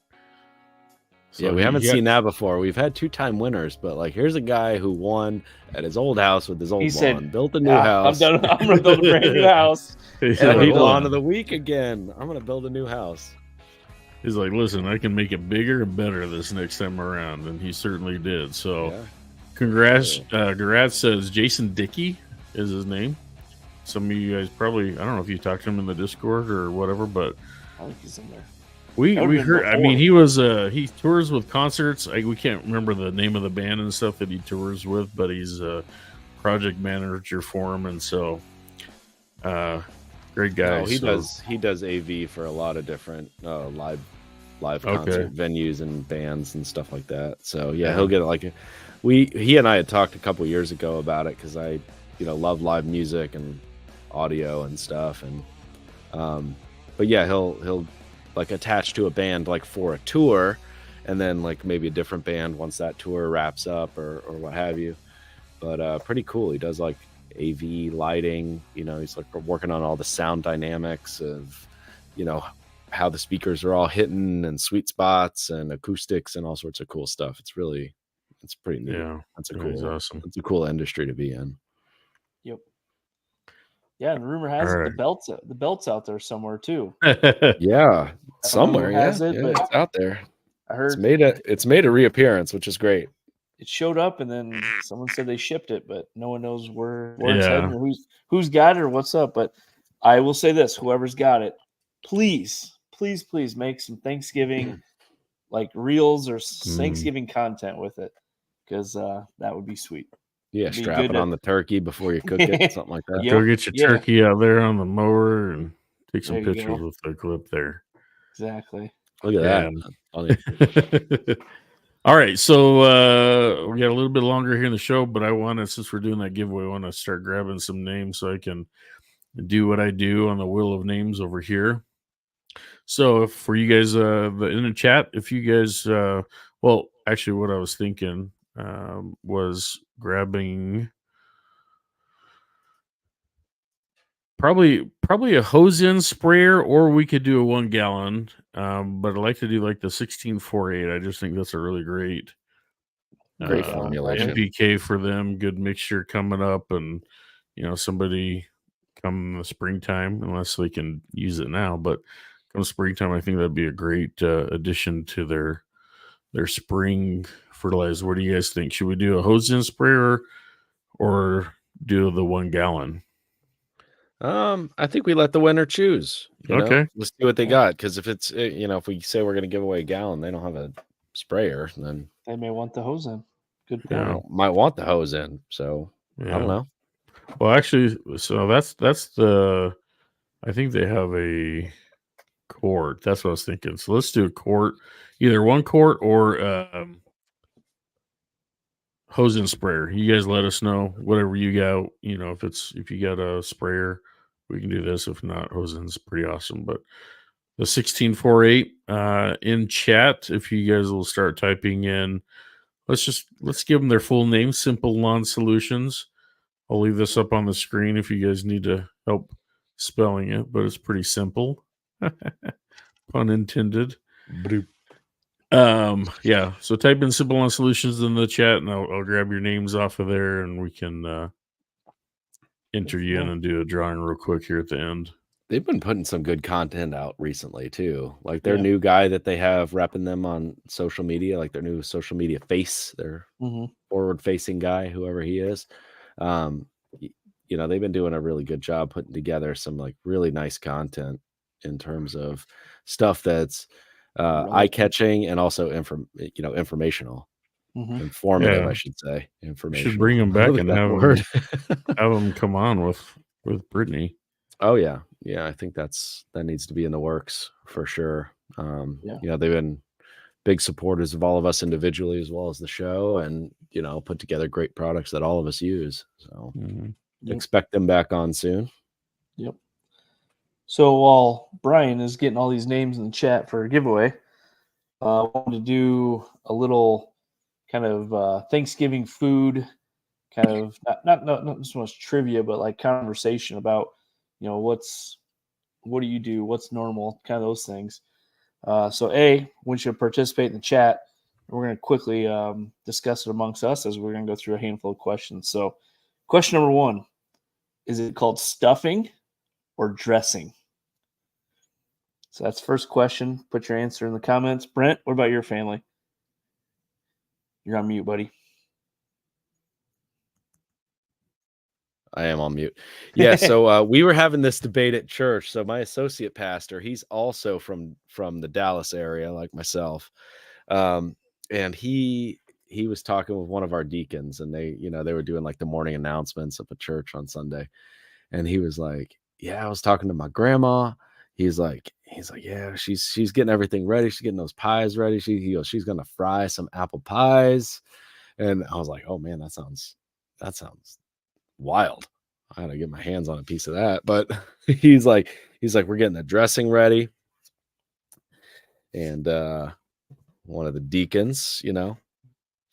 Speaker 4: So yeah, we haven't seen that before. We've had two-time winners, but like, here's a guy who won at his old house with his old lawn, built a new house.
Speaker 3: I'm going to build a brand new house.
Speaker 4: And I need lawn of the week again. I'm going to build a new house.
Speaker 1: He's like, listen, I can make it bigger and better this next time around, and he certainly did. So, congrats! Congrats says Jason Dickey is his name. Some of you guys probably, I don't know if you talked to him in the Discord or whatever, but
Speaker 3: I think he's in there.
Speaker 1: We heard. I mean, he tours with concerts. We can't remember the name of the band and stuff that he tours with, but he's a project manager for him, and so great guy.
Speaker 4: No, he does AV for a lot of different live concert venues and bands and stuff like that. So yeah, he'll get it. He and I had talked a couple years ago about it because I love live music and audio and stuff, and but yeah, he'll like attached to a band like for a tour, and then like maybe a different band once that tour wraps up or what have you. But pretty cool. He does like AV lighting, he's like working on all the sound dynamics of how the speakers are all hitting and sweet spots and acoustics and all sorts of cool stuff. It's pretty neat.
Speaker 1: Yeah,
Speaker 4: that's
Speaker 1: awesome.
Speaker 4: It's a cool industry to be in.
Speaker 3: Yep. Yeah, and rumor has it the belt's out there somewhere too.
Speaker 4: Yeah, somewhere. It's out there.
Speaker 3: I heard
Speaker 4: it's made a reappearance, which is great.
Speaker 3: It showed up, and then someone said they shipped it, but no one knows where it's heading or who's got it or what's up. But I will say this: whoever's got it, please make some Thanksgiving like reels or Thanksgiving content with it, because that would be sweet.
Speaker 4: Yeah, strap it on the turkey before you cook it, something like that.
Speaker 1: Go get your turkey out there on the mower and take some pictures with the clip there.
Speaker 3: Exactly.
Speaker 4: Look at that.
Speaker 1: All right, so we got a little bit longer here in the show, but since we're doing that giveaway, I want to start grabbing some names so I can do what I do on the wheel of names over here. So for you guys in the chat, if you guys well, actually what I was thinking was grabbing probably a hose in sprayer, or we could do a 1 gallon. But I'd like to do like the 1648. I just think that's a really great
Speaker 4: Great formulation.
Speaker 1: NPK for them. Good mixture coming up, and somebody come the springtime, unless they can use it now, but come springtime, I think that'd be a great addition to their spring fertilizer. What do you guys think? Should we do a hose in sprayer or do the 1 gallon?
Speaker 4: I think we let the winner choose.
Speaker 1: Okay.
Speaker 4: Let's see what they got. Because if it's if we say we're going to give away a gallon, they don't have a sprayer, then
Speaker 3: They may want the hose in. Good point.
Speaker 1: Yeah.
Speaker 4: might want the hose in. So I don't know.
Speaker 1: Well, actually, so that's the. I think they have a quart. That's what I was thinking. So let's do a quart, either 1 quart or hose and sprayer. You guys let us know whatever you got. If you got a sprayer, we can do this. If not, hose in's pretty awesome. But the 1648 in chat, if you guys will start typing in, let's give them their full name, Simple Lawn Solutions. I'll leave this up on the screen if you guys need to help spelling it, but it's pretty simple. Pun intended. Yeah. So type in Simple Lawn Solutions in the chat, and I'll grab your names off of there, and we can enter you in and do a drawing real quick here at the end.
Speaker 4: They've been putting some good content out recently too. Like their new guy that they have repping them on social media, like their new social media face, their forward-facing guy, whoever he is. They've been doing a really good job putting together some like really nice content in terms of stuff that's eye-catching and also informational, informative. I should say informational.
Speaker 1: Should bring them back and have them come on with Brittany.
Speaker 4: Oh yeah. I think that needs to be in the works for sure. They've been big supporters of all of us individually as well as the show, and put together great products that all of us use. So expect them back on soon.
Speaker 3: Yep. So while Brian is getting all these names in the chat for a giveaway, I wanted to do a little kind of Thanksgiving food, kind of not so much trivia, but like conversation about what do you do, what's normal, kind of those things. So once you participate in the chat, we're going to quickly discuss it amongst us as we're going to go through a handful of questions. So question number 1, is it called stuffing or dressing? So that's first question. Put your answer in the comments. Brent, what about your family? You're on mute, buddy.
Speaker 4: I am on mute. Yeah. So we were having this debate at church. So my associate pastor, he's also from the Dallas area, like myself. And he was talking with one of our deacons, and they were doing like the morning announcements of a church on Sunday. And he was like, yeah, I was talking to my grandma. He's like, yeah, she's getting everything ready. She's getting those pies ready. She's going to fry some apple pies. And I was like, oh man, that sounds wild. I gotta get my hands on a piece of that. But he's like, we're getting the dressing ready. And one of the deacons,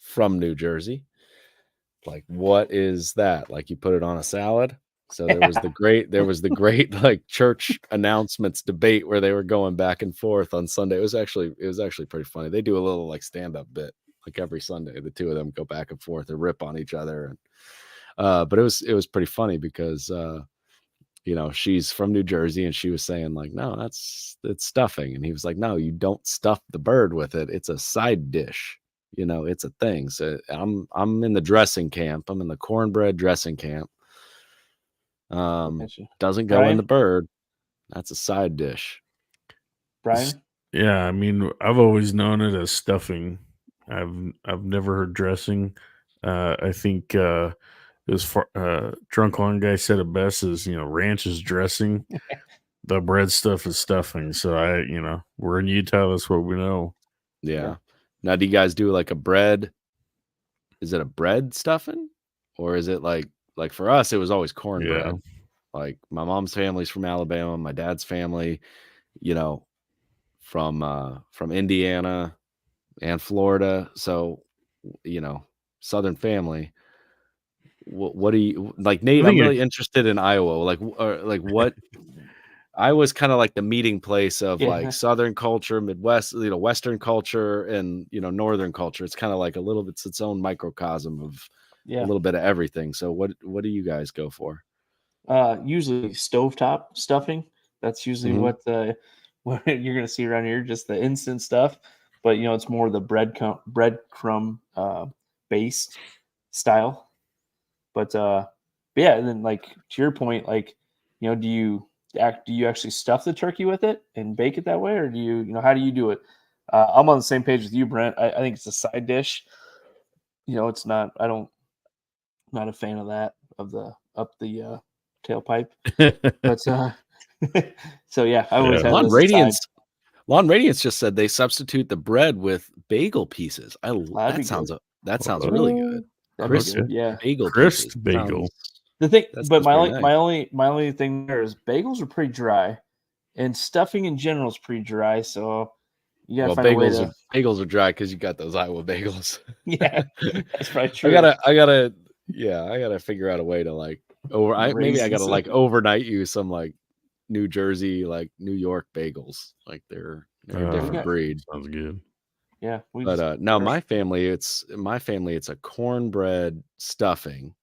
Speaker 4: from New Jersey, like, what is that? Like, you put it on a salad? So there was the great like church announcements debate where they were going back and forth on Sunday. It was actually pretty funny. They do a little like stand-up bit like every Sunday. The two of them go back and forth and rip on each other. And but it was pretty funny because she's from New Jersey, and she was saying like, no, it's stuffing. And he was like, no, you don't stuff the bird with it. It's a side dish. It's a thing. So I'm in the dressing camp. I'm in the cornbread dressing camp. Doesn't go in the bird. That's a side dish.
Speaker 3: Brian?
Speaker 1: Yeah, I mean, I've always known it as stuffing. I've never heard dressing. I think this drunk lawn guy said it best is, ranch is dressing. The bread stuff is stuffing. So we're in Utah. That's what we know.
Speaker 4: Yeah. Now, do you guys do like a bread? Is it a bread stuffing, or is it like for us, it was always cornbread.
Speaker 1: Yeah.
Speaker 4: Like my mom's family's from Alabama, my dad's family, from Indiana and Florida. So, Southern family. What do you like, Nate? I'm really interested in Iowa. Like what? Iowa's kind of like the meeting place of like Southern culture, Midwest, Western culture, and Northern culture. It's kind of like it's its own microcosm of a little bit of everything. So what do you guys go for?
Speaker 3: Usually stovetop stuffing. That's usually what you're gonna see around here, just the instant stuff. But it's more the breadcrumb based style. But yeah, and then like to your point, like do you actually stuff the turkey with it and bake it that way, or do you how do you do it? I'm on the same page with you, Brent. I think it's a side dish. It's not. Not a fan of that up the tailpipe. But so yeah, I always had
Speaker 4: Lawn Radiance just said they substitute the bread with bagel pieces. That sounds really good.
Speaker 3: Crisp, yeah,
Speaker 4: bagel
Speaker 1: crisp
Speaker 4: pieces.
Speaker 1: bagel.
Speaker 3: The thing, but my only thing there is bagels are pretty dry, and stuffing in general is pretty dry. So you gotta find a way to.
Speaker 4: Bagels are dry because you got those Iowa bagels.
Speaker 3: Yeah, that's probably true.
Speaker 4: I gotta figure out a way to like maybe I gotta like overnight you some like New Jersey, like New York bagels. Like they're a different breed.
Speaker 1: Sounds good.
Speaker 3: Yeah,
Speaker 4: but no, my family it's a cornbread stuffing.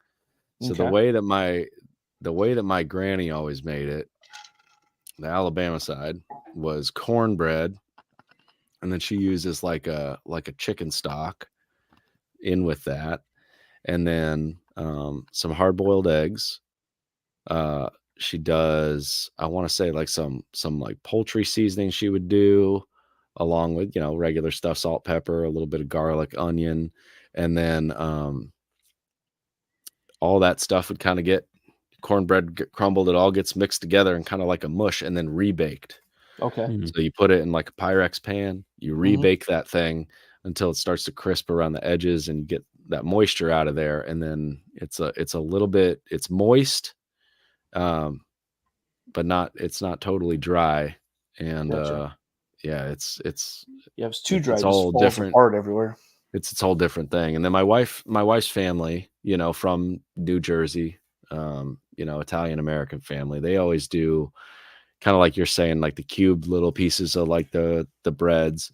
Speaker 4: So the way that my granny always made it, the Alabama side, was cornbread, and then she uses like a chicken stock in with that, and then some hard-boiled eggs. She does, I want to say, like some like poultry seasoning she would do, along with regular stuff, salt, pepper, a little bit of garlic, onion, and then all that stuff would kind of get cornbread crumbled. It all gets mixed together and kind of like a mush, and then rebaked.
Speaker 3: Okay.
Speaker 4: So you put it in like a Pyrex pan, you rebake that thing until it starts to crisp around the edges, and you get that moisture out of there. And then it's a little bit, it's moist, but it's not totally dry. And it's
Speaker 3: too dry.
Speaker 4: It's all different.
Speaker 3: Apart everywhere.
Speaker 4: It's whole different thing. And then my wife's family, from New Jersey, Italian American family, they always do kind of like you're saying, like the cubed little pieces of like the breads.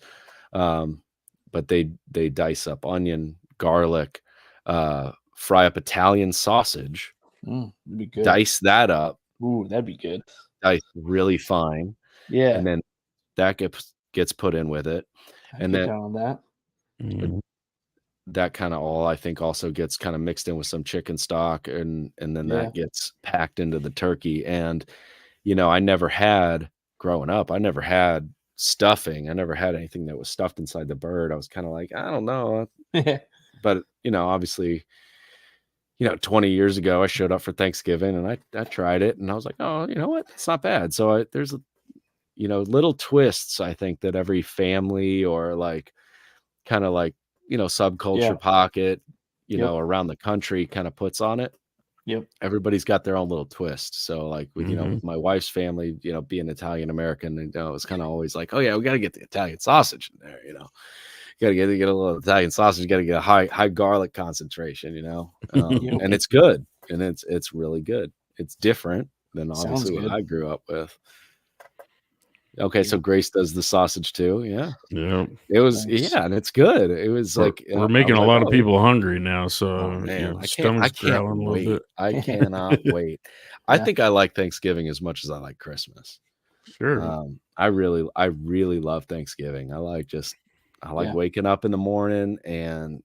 Speaker 4: But they dice up onion, garlic, fry up Italian sausage,
Speaker 3: that'd be good.
Speaker 4: Dice that up.
Speaker 3: Ooh, that'd be good.
Speaker 4: Dice really fine.
Speaker 3: Yeah.
Speaker 4: And then that gets put in with it. And then
Speaker 3: on that.
Speaker 4: That kind of all I think also gets kind of mixed in with some chicken stock, and then that gets packed into the turkey. And growing up, I never had stuffing. I never had anything that was stuffed inside the bird. I was kind of like, I don't know. But obviously 20 years ago I showed up for Thanksgiving, and I tried it, and I was like, oh, you know what, it's not bad. So there's little twists, I think, that every family or like kind of like subculture pocket around the country kind of puts on it.
Speaker 3: Yep.
Speaker 4: Everybody's got their own little twist. So like with with my wife's family, being Italian American, and it's kind of always like, oh yeah, we got to get the Italian sausage in there. Got to get a little Italian sausage. Got to get a high garlic concentration. And it's good, and it's really good. It's different than obviously what I grew up with. Okay, so Grace does the sausage too. Yeah. It was and it's good. It was
Speaker 1: we're making a lot of people hungry now. So
Speaker 4: man, I can't wait. I cannot wait. I think I like Thanksgiving as much as I like Christmas.
Speaker 1: Sure.
Speaker 4: I really love Thanksgiving. I like waking up in the morning and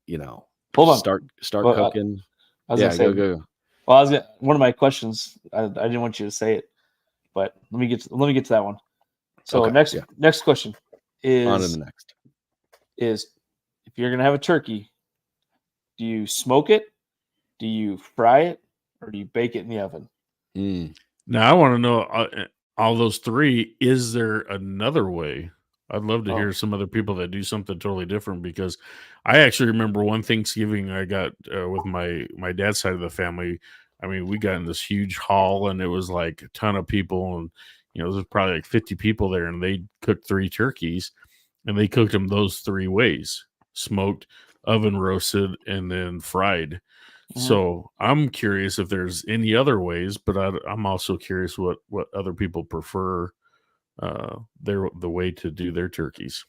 Speaker 4: start cooking. Go.
Speaker 3: Well, one of my questions. I didn't want you to say it, but let me get to that one. So next question is
Speaker 4: on to the next.
Speaker 3: Is if you're gonna have a turkey, do you smoke it, do you fry it, or do you bake it in the oven?
Speaker 1: Now I want to know all those three. Is there another way? I'd love to hear some other people that do something totally different, because I actually remember one Thanksgiving I got with my dad's side of the family. I mean, we got in this huge hall, and it was like a ton of people, and there's probably like 50 people there, and they cooked 3 turkeys, and they cooked them those 3 ways: smoked, oven roasted, and then fried. So I'm curious if there's any other ways, but I'm also curious what other people prefer the way to do their turkeys.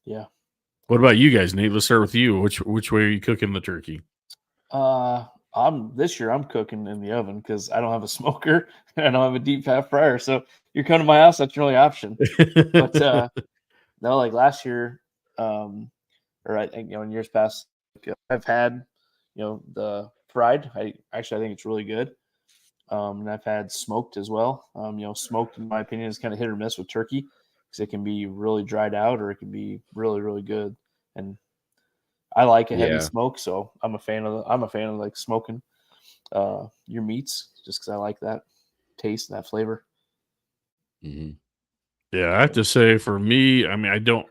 Speaker 3: Yeah.
Speaker 1: What about you guys, Nate? Let's start with you. Which way are you cooking the turkey?
Speaker 3: This year I'm cooking in the oven because I don't have a smoker and I don't have a deep fat fryer. So you're coming to my house, that's your only option. But no, like last year, or I think in years past, I've had the fried. I think it's really good. And I've had smoked as well. Smoked in my opinion is kind of hit or miss with turkey because it can be really dried out or it can be really really good. And I like a heavy smoke, so I'm a fan of like smoking your meats just because I like that taste and that flavor.
Speaker 1: Mm-hmm. Yeah, I have to say, for me, I mean,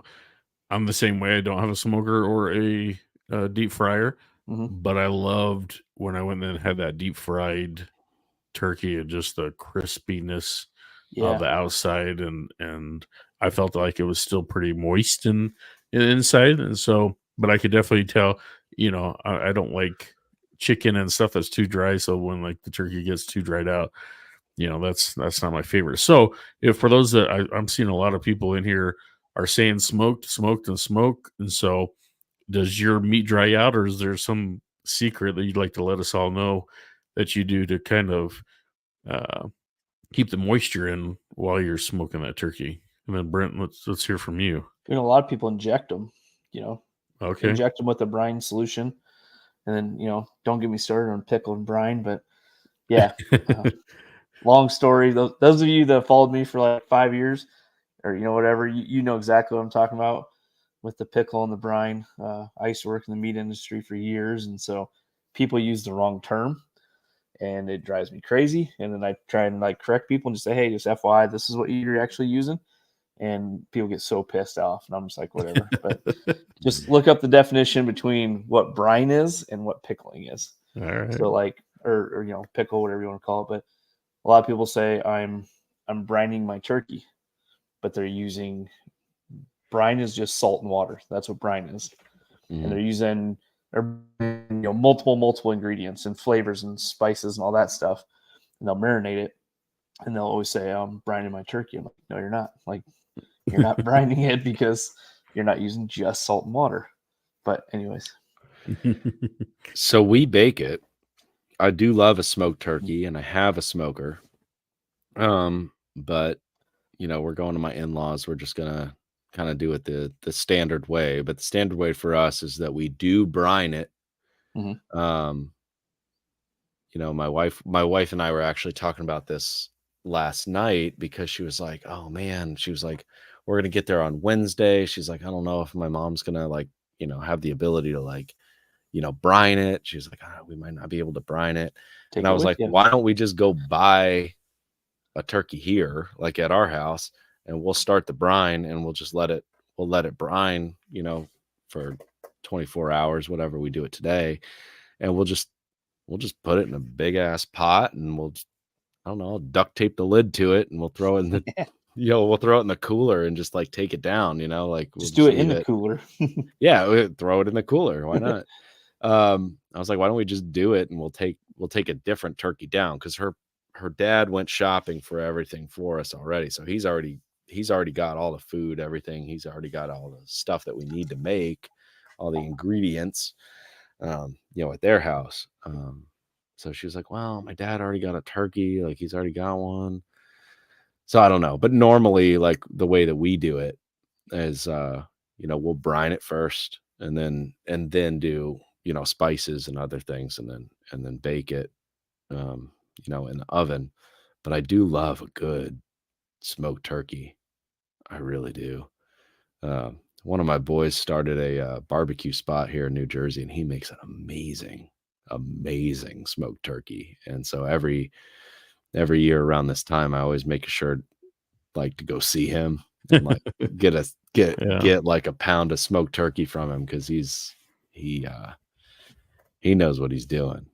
Speaker 1: I'm the same way. I don't have a smoker or a deep fryer, but I loved when I went and had that deep fried turkey and just the crispiness of the outside, and I felt like it was still pretty moist in inside, and so, but I could definitely tell, I don't like chicken and stuff that's too dry, so when like the turkey gets too dried out, that's not my favorite. So if for those that I'm seeing a lot of people in here are saying smoked, and smoke, and so does your meat dry out, or is there some secret that you'd like to let us all know that you do to kind of keep the moisture in while you're smoking that turkey? And then Brent, let's hear from you.
Speaker 3: A lot of people inject them,
Speaker 1: Okay.
Speaker 3: Inject them with a brine solution, and then don't get me started on pickle and brine, but yeah. Long story. Those of you that followed me for like 5 years, or whatever, you know exactly what I'm talking about with the pickle and the brine. I used to work in the meat industry for years, and so people use the wrong term, and it drives me crazy. And then I try and like correct people and just say, hey, just FYI, this is what you're actually using. And people get so pissed off, and I'm just like, whatever. But just look up the definition between what brine is and what pickling is.
Speaker 1: All right.
Speaker 3: So like, or pickle, whatever you want to call it. But a lot of people say I'm brining my turkey, but they're using brine is just salt and water. That's what brine is, and they're using multiple ingredients and flavors and spices and all that stuff, and they'll marinate it, and they'll always say I'm brining my turkey. I'm like, no, you're not. Like, you're not brining it because you're not using just salt and water. But anyways,
Speaker 4: so we bake it. I do love a smoked turkey, and I have a smoker. But we're going to my in-laws. We're just gonna kind of do it the standard way. But the standard way for us is that we do brine it. My wife and I were actually talking about this last night because she was like, oh man, she was like, we're gonna get there on Wednesday. She's like, I don't know if my mom's gonna have the ability to brine it. She's like, we might not be able to brine it. And I was like, why don't we just go buy a turkey here, like at our house, and we'll start the brine, and we'll let it brine, for 24 hours, whatever we do it today. And we'll just put it in a big ass pot, and I don't know, duct tape the lid to it, and we'll throw it in the, we'll throw it in the cooler and just take it down, we'll
Speaker 3: just do it in the cooler.
Speaker 4: Yeah. We'll throw it in the cooler. Why not? I was like, why don't we just do it, and we'll take a different turkey down. 'Cause her dad went shopping for everything for us already. So he's already got all the food, everything. He's already got all the stuff that we need to make, all the ingredients, at their house. So she was like, well, my dad already got a turkey. Like, he's already got one. So I don't know. But normally, like, the way that we do it is, we'll brine it first, and then do, spices and other things, and then bake it, in the oven. But I do love a good smoked turkey. I really do. One of my boys started a barbecue spot here in New Jersey, and he makes an amazing smoked turkey. And so every year around this time, I always make sure to go see him and get like a pound of smoked turkey from him, because he knows what he's doing.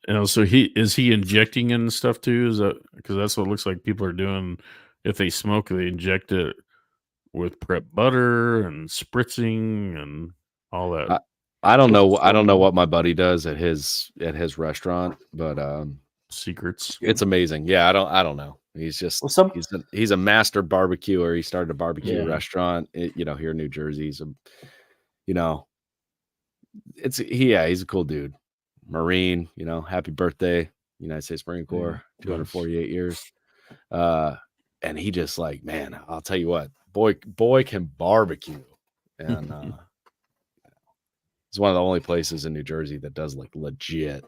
Speaker 1: And so is he injecting in stuff too? Is that because that's what it looks like people are doing? If they smoke, they inject it with prep butter and spritzing and all that.
Speaker 4: I don't know. I don't know what my buddy does at his restaurant, but
Speaker 1: secrets.
Speaker 4: It's amazing. Yeah, I don't know. He's just he's a master barbecuer. He started a barbecue restaurant, here in New Jersey. So, he's a cool dude. Marine, happy birthday, United States Marine Corps, 248 years. And he just like, man, I'll tell you what, boy can barbecue. And it's one of the only places in New Jersey that does like legit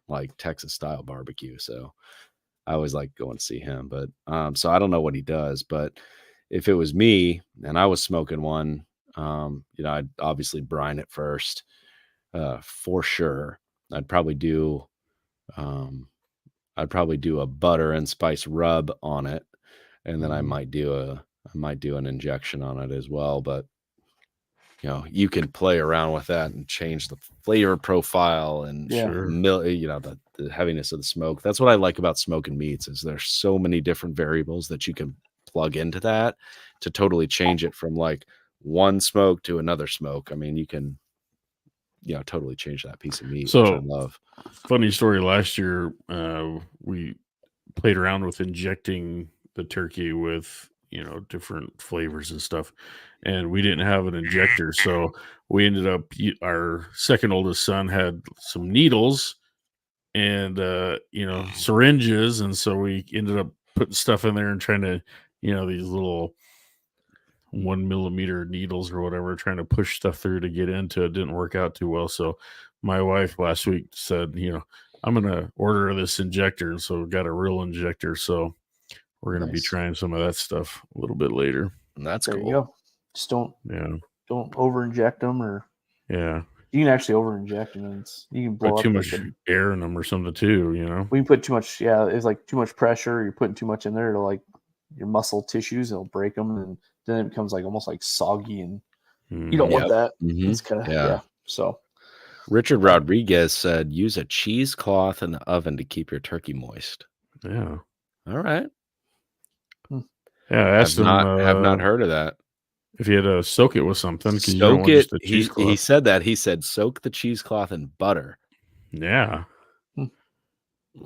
Speaker 4: like Texas style barbecue. So I always like going to see him, but so I don't know what he does, but if it was me and I was smoking one, I'd obviously brine it first, for sure. I'd probably do a butter and spice rub on it, and then I might do an injection on it as well. But you can play around with that and change the flavor profile and the heaviness of the smoke. That's what I like about smoking meats is there's so many different variables that you can plug into that to totally change it from like one smoke to another smoke. I mean, you can totally change that piece of meat, which I love.
Speaker 1: Funny story, last year we played around with injecting the turkey with different flavors and stuff, and we didn't have an injector, so we ended up, our second oldest son had some needles and syringes, and so we ended up putting stuff in there and trying to these little 1 millimeter needles or whatever, trying to push stuff through to get into it. Didn't work out too well. So my wife last week said, I'm going to order this injector. And so we got a real injector. So we're going to be trying some of that stuff a little bit later.
Speaker 4: And that's
Speaker 3: there
Speaker 4: cool.
Speaker 3: You go. Just don't over inject them, or you can actually over inject them, and you can blow
Speaker 1: put
Speaker 3: up
Speaker 1: too much air in them or something too.
Speaker 3: When you put too much, it's like too much pressure. You're putting too much in there to like your muscle tissues, it'll break them, and then it becomes like almost like soggy, and you don't want that. It's kind of So
Speaker 4: Richard Rodriguez said, use a cheesecloth in the oven to keep your turkey moist.
Speaker 1: Yeah.
Speaker 4: All right.
Speaker 1: Yeah, I asked him.
Speaker 4: Have not heard of that.
Speaker 1: If you had to soak it with something,
Speaker 4: soak it. He said that. He said soak the cheesecloth in butter.
Speaker 1: Yeah.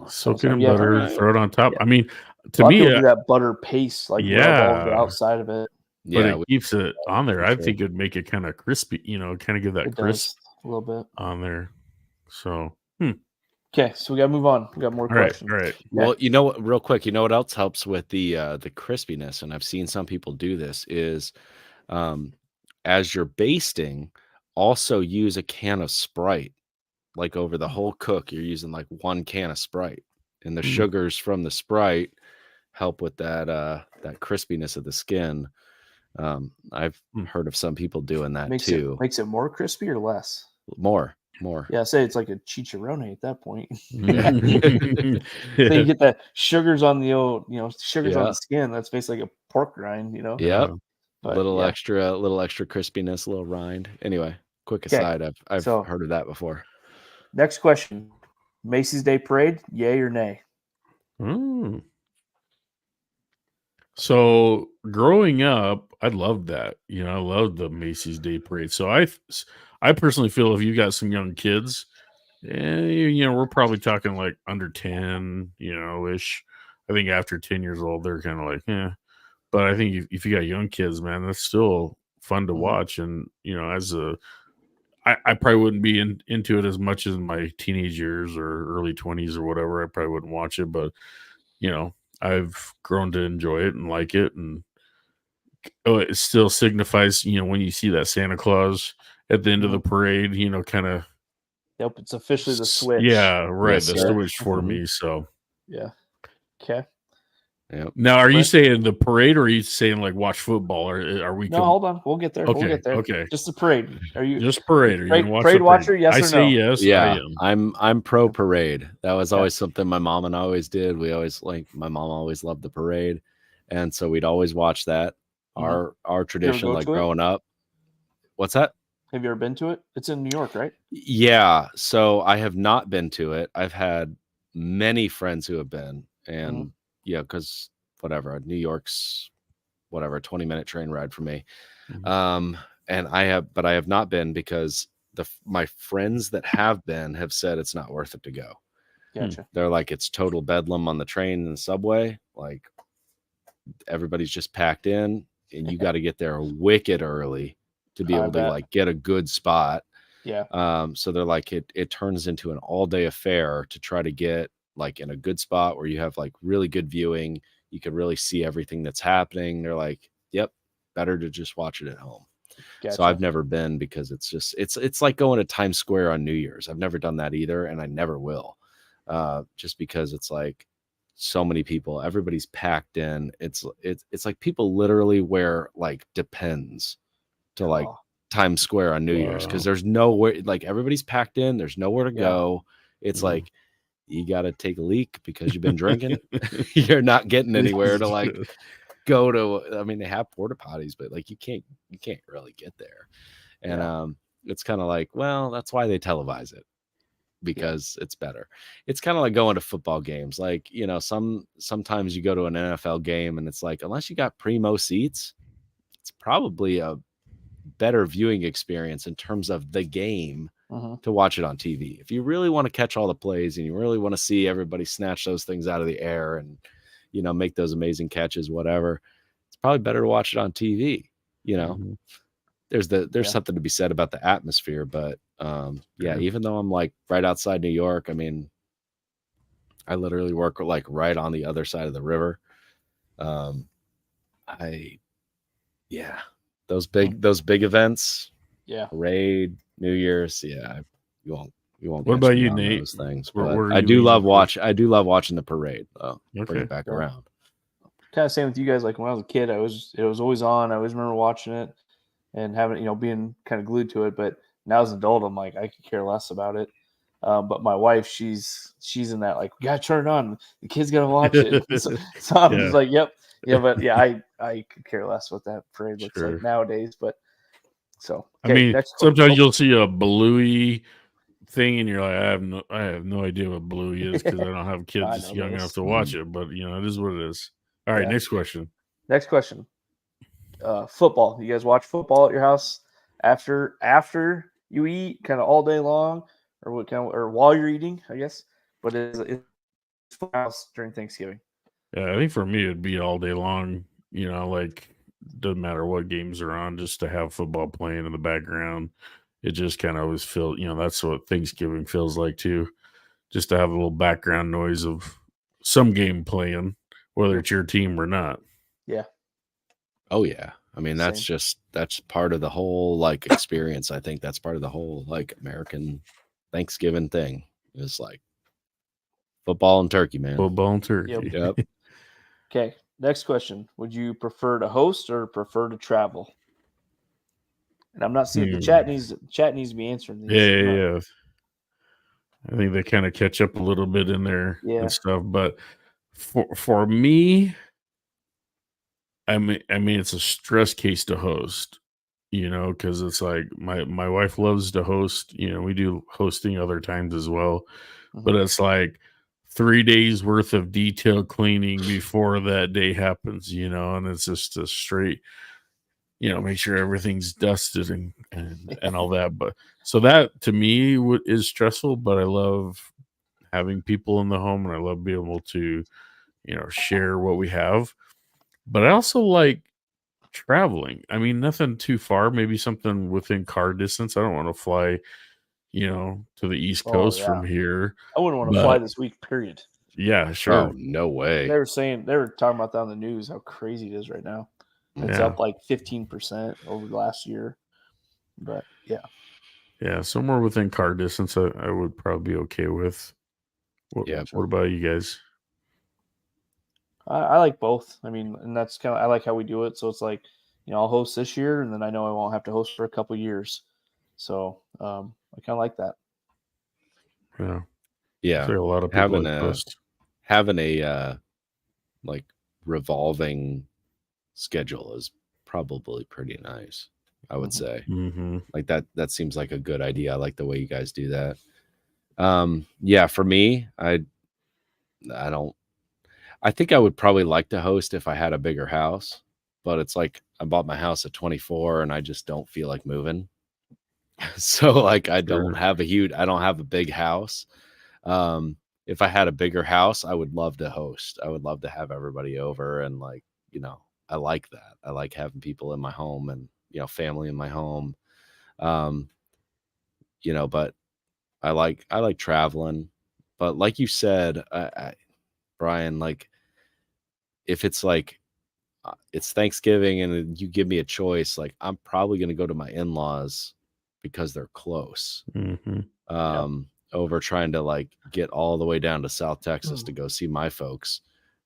Speaker 1: Soak it in butter, throw it on top. I mean, to me,
Speaker 3: do that butter paste, like rub all the outside of it.
Speaker 1: But it keeps it on there. I think it'd make it kind of crispy, kind of give that crisp
Speaker 3: a little bit
Speaker 1: on there. So,
Speaker 3: okay, so we got to move on. We got more questions.
Speaker 1: Right.
Speaker 4: Well, real quick, what else helps with the crispiness? And I've seen some people do this is, as you're basting, also use a can of Sprite, like over the whole cook. You're using like 1 can of Sprite, and the sugars from the Sprite help with that crispiness of the skin. I've heard of some people doing that too.
Speaker 3: Makes it more crispy or less?
Speaker 4: More.
Speaker 3: Yeah, say it's like a chicharrone at that point. So you get that sugars on the old, sugars on the skin. That's basically like a pork rind,
Speaker 4: Yep. A little extra crispiness, a little rind. Anyway, quick aside, I've heard of that before.
Speaker 3: Next question: Macy's Day Parade, yay or nay?
Speaker 1: So growing up, I loved that. I loved the Macy's Day Parade. So I personally feel if you got some young kids, we're probably talking like under 10, ish. I think after 10 years old, they're kind of like, But I think if you got young kids, man, that's still fun to watch. And, I probably wouldn't be into it as much as in my teenage years or early 20s or whatever. I probably wouldn't watch it, but, I've grown to enjoy it and like it. And it still signifies, when you see that Santa Claus at the end of the parade, kind of.
Speaker 3: Yep, it's officially the switch.
Speaker 1: Yeah, right. Yes, the switch for me. So,
Speaker 3: yeah. Okay.
Speaker 4: Yep.
Speaker 1: Now, are you saying the parade, or are you saying like watch football, or are we?
Speaker 3: No, hold on. We'll get there.
Speaker 1: Okay.
Speaker 3: We'll get there.
Speaker 1: Okay.
Speaker 3: Just the parade. Are you
Speaker 1: just parade? Are you
Speaker 3: parade, parade watcher? Yes or no?
Speaker 1: I say yes.
Speaker 4: Yeah, I'm pro parade. That was always something my mom and I always did. We always my mom always loved the parade, and so we'd always watch that. Our tradition, like growing up. What's that?
Speaker 3: Have you ever been to it? It's in New York, right?
Speaker 4: Yeah. So I have not been to it. I've had many friends who have been, and yeah, because whatever, New York's whatever, 20-minute train ride for me. And I have not been because my friends that have been have said it's not worth it to go.
Speaker 3: Gotcha.
Speaker 4: They're like, it's total bedlam on the train and the subway. Like everybody's just packed in, and you got to get there wicked early to be able to like get a good spot.
Speaker 3: Yeah.
Speaker 4: So they're like, it turns into an all-day affair to try to get like in a good spot where you have like really good viewing. You can really see everything that's happening. They're like, yep, better to just watch it at home.
Speaker 3: Gotcha.
Speaker 4: So I've never been because it's just it's like going to Times Square on New Year's. I've never done that either, and I never will. Just because it's like so many people, everybody's packed in. It's like people literally wear like Depends to like Times Square on New Year's because there's nowhere, like everybody's packed in. There's nowhere to go. It's like you got to take a leak because you've been drinking. You're not getting anywhere to like go to. I mean, they have porta potties, but like you can't really get there. And it's kind of like, well, that's why they televise it, because it's better. It's kind of like going to football games. Like, you know, sometimes you go to an NFL game and it's like, unless you got primo seats, it's probably a better viewing experience in terms of the game to watch it on TV. If you really want to catch all the plays and you really want to see everybody snatch those things out of the air and, you know, make those amazing catches, whatever, it's probably better to watch it on TV. You know, there's something to be said about the atmosphere, but even though I'm like right outside New York, I mean, I literally work like right on the other side of the river. Those big events, parade, New Year's, you won't.
Speaker 1: What about you, Nate?
Speaker 4: Those things,
Speaker 1: where
Speaker 4: I do love watching the parade. Though. Bring it back around.
Speaker 3: Kind of same with you guys. Like when I was a kid, it was always on. I always remember watching it and having, you know, being kind of glued to it. But now as an adult, I'm like, I could care less about it. But my wife, she's in that like, we gotta turn it on. The kids gotta watch it. so I'm just like, yep. Yeah, but yeah, I could care less what that parade looks like nowadays. But so
Speaker 1: I mean, sometimes you'll see a Bluey thing and you're like, I have no idea what Bluey is because I don't have kids young enough to watch it. But you know, it is what it is. All right, next question.
Speaker 3: Football. You guys watch football at your house after you eat, kind of all day long, or what kind of, or while you're eating, I guess. But it's house during Thanksgiving.
Speaker 1: Yeah, I think for me it'd be all day long. You know, like doesn't matter what games are on, just to have football playing in the background. It just kind of always feels, you know, that's what Thanksgiving feels like too. Just to have a little background noise of some game playing, whether it's your team or not.
Speaker 3: Yeah.
Speaker 4: Oh yeah. I mean, that's part of the whole like experience. I think that's part of the whole like American Thanksgiving thing. It's like football and turkey, man.
Speaker 1: Football and turkey.
Speaker 4: Yep.
Speaker 3: Okay. Next question. Would you prefer to host or prefer to travel? And I'm not seeing the chat needs to be answering these.
Speaker 1: Yeah. I think they kind of catch up a little bit in there and stuff. But for me, I mean, it's a stress case to host, you know, because it's like my wife loves to host. You know, we do hosting other times as well, but it's like 3 days worth of detailed cleaning before that day happens, you know, and it's just a straight, you know, make sure everything's dusted and all that. But so that to me is stressful, but I love having people in the home and I love being able to, you know, share what we have. But I also like traveling. I mean, nothing too far, maybe something within car distance. I don't want to fly, you know, to the East Coast from here.
Speaker 3: I wouldn't want to fly this week, period.
Speaker 1: Yeah, sure.
Speaker 4: Oh, no way.
Speaker 3: They were talking about that on the news, how crazy it is right now. It's up like 15% over last year. But
Speaker 1: yeah, somewhere within car distance, I would probably be okay with. What about you guys?
Speaker 3: I like both. I mean, and that's kind of, I like how we do it. So it's like, you know, I'll host this year and then I know I won't have to host for a couple years. So I kind of like that.
Speaker 1: Yeah.
Speaker 4: Yeah.
Speaker 1: A lot of people
Speaker 4: having a like revolving schedule is probably pretty nice. I would say.
Speaker 1: Mm-hmm.
Speaker 4: Like that seems like a good idea. I like the way you guys do that. Yeah, for me, I think I would probably like to host if I had a bigger house, but it's like I bought my house at 24 and I just don't feel like moving. So like I don't have a big house. If I had a bigger house, I would love to host. I would love to have everybody over and like, I like that. I like having people in my home and, family in my home. But I like traveling. But like you said, Brian, like if it's like it's Thanksgiving and you give me a choice, like I'm probably going to go to my in-laws because they're close.
Speaker 1: Mm-hmm.
Speaker 4: Over trying to like get all the way down to South Texas to go see my folks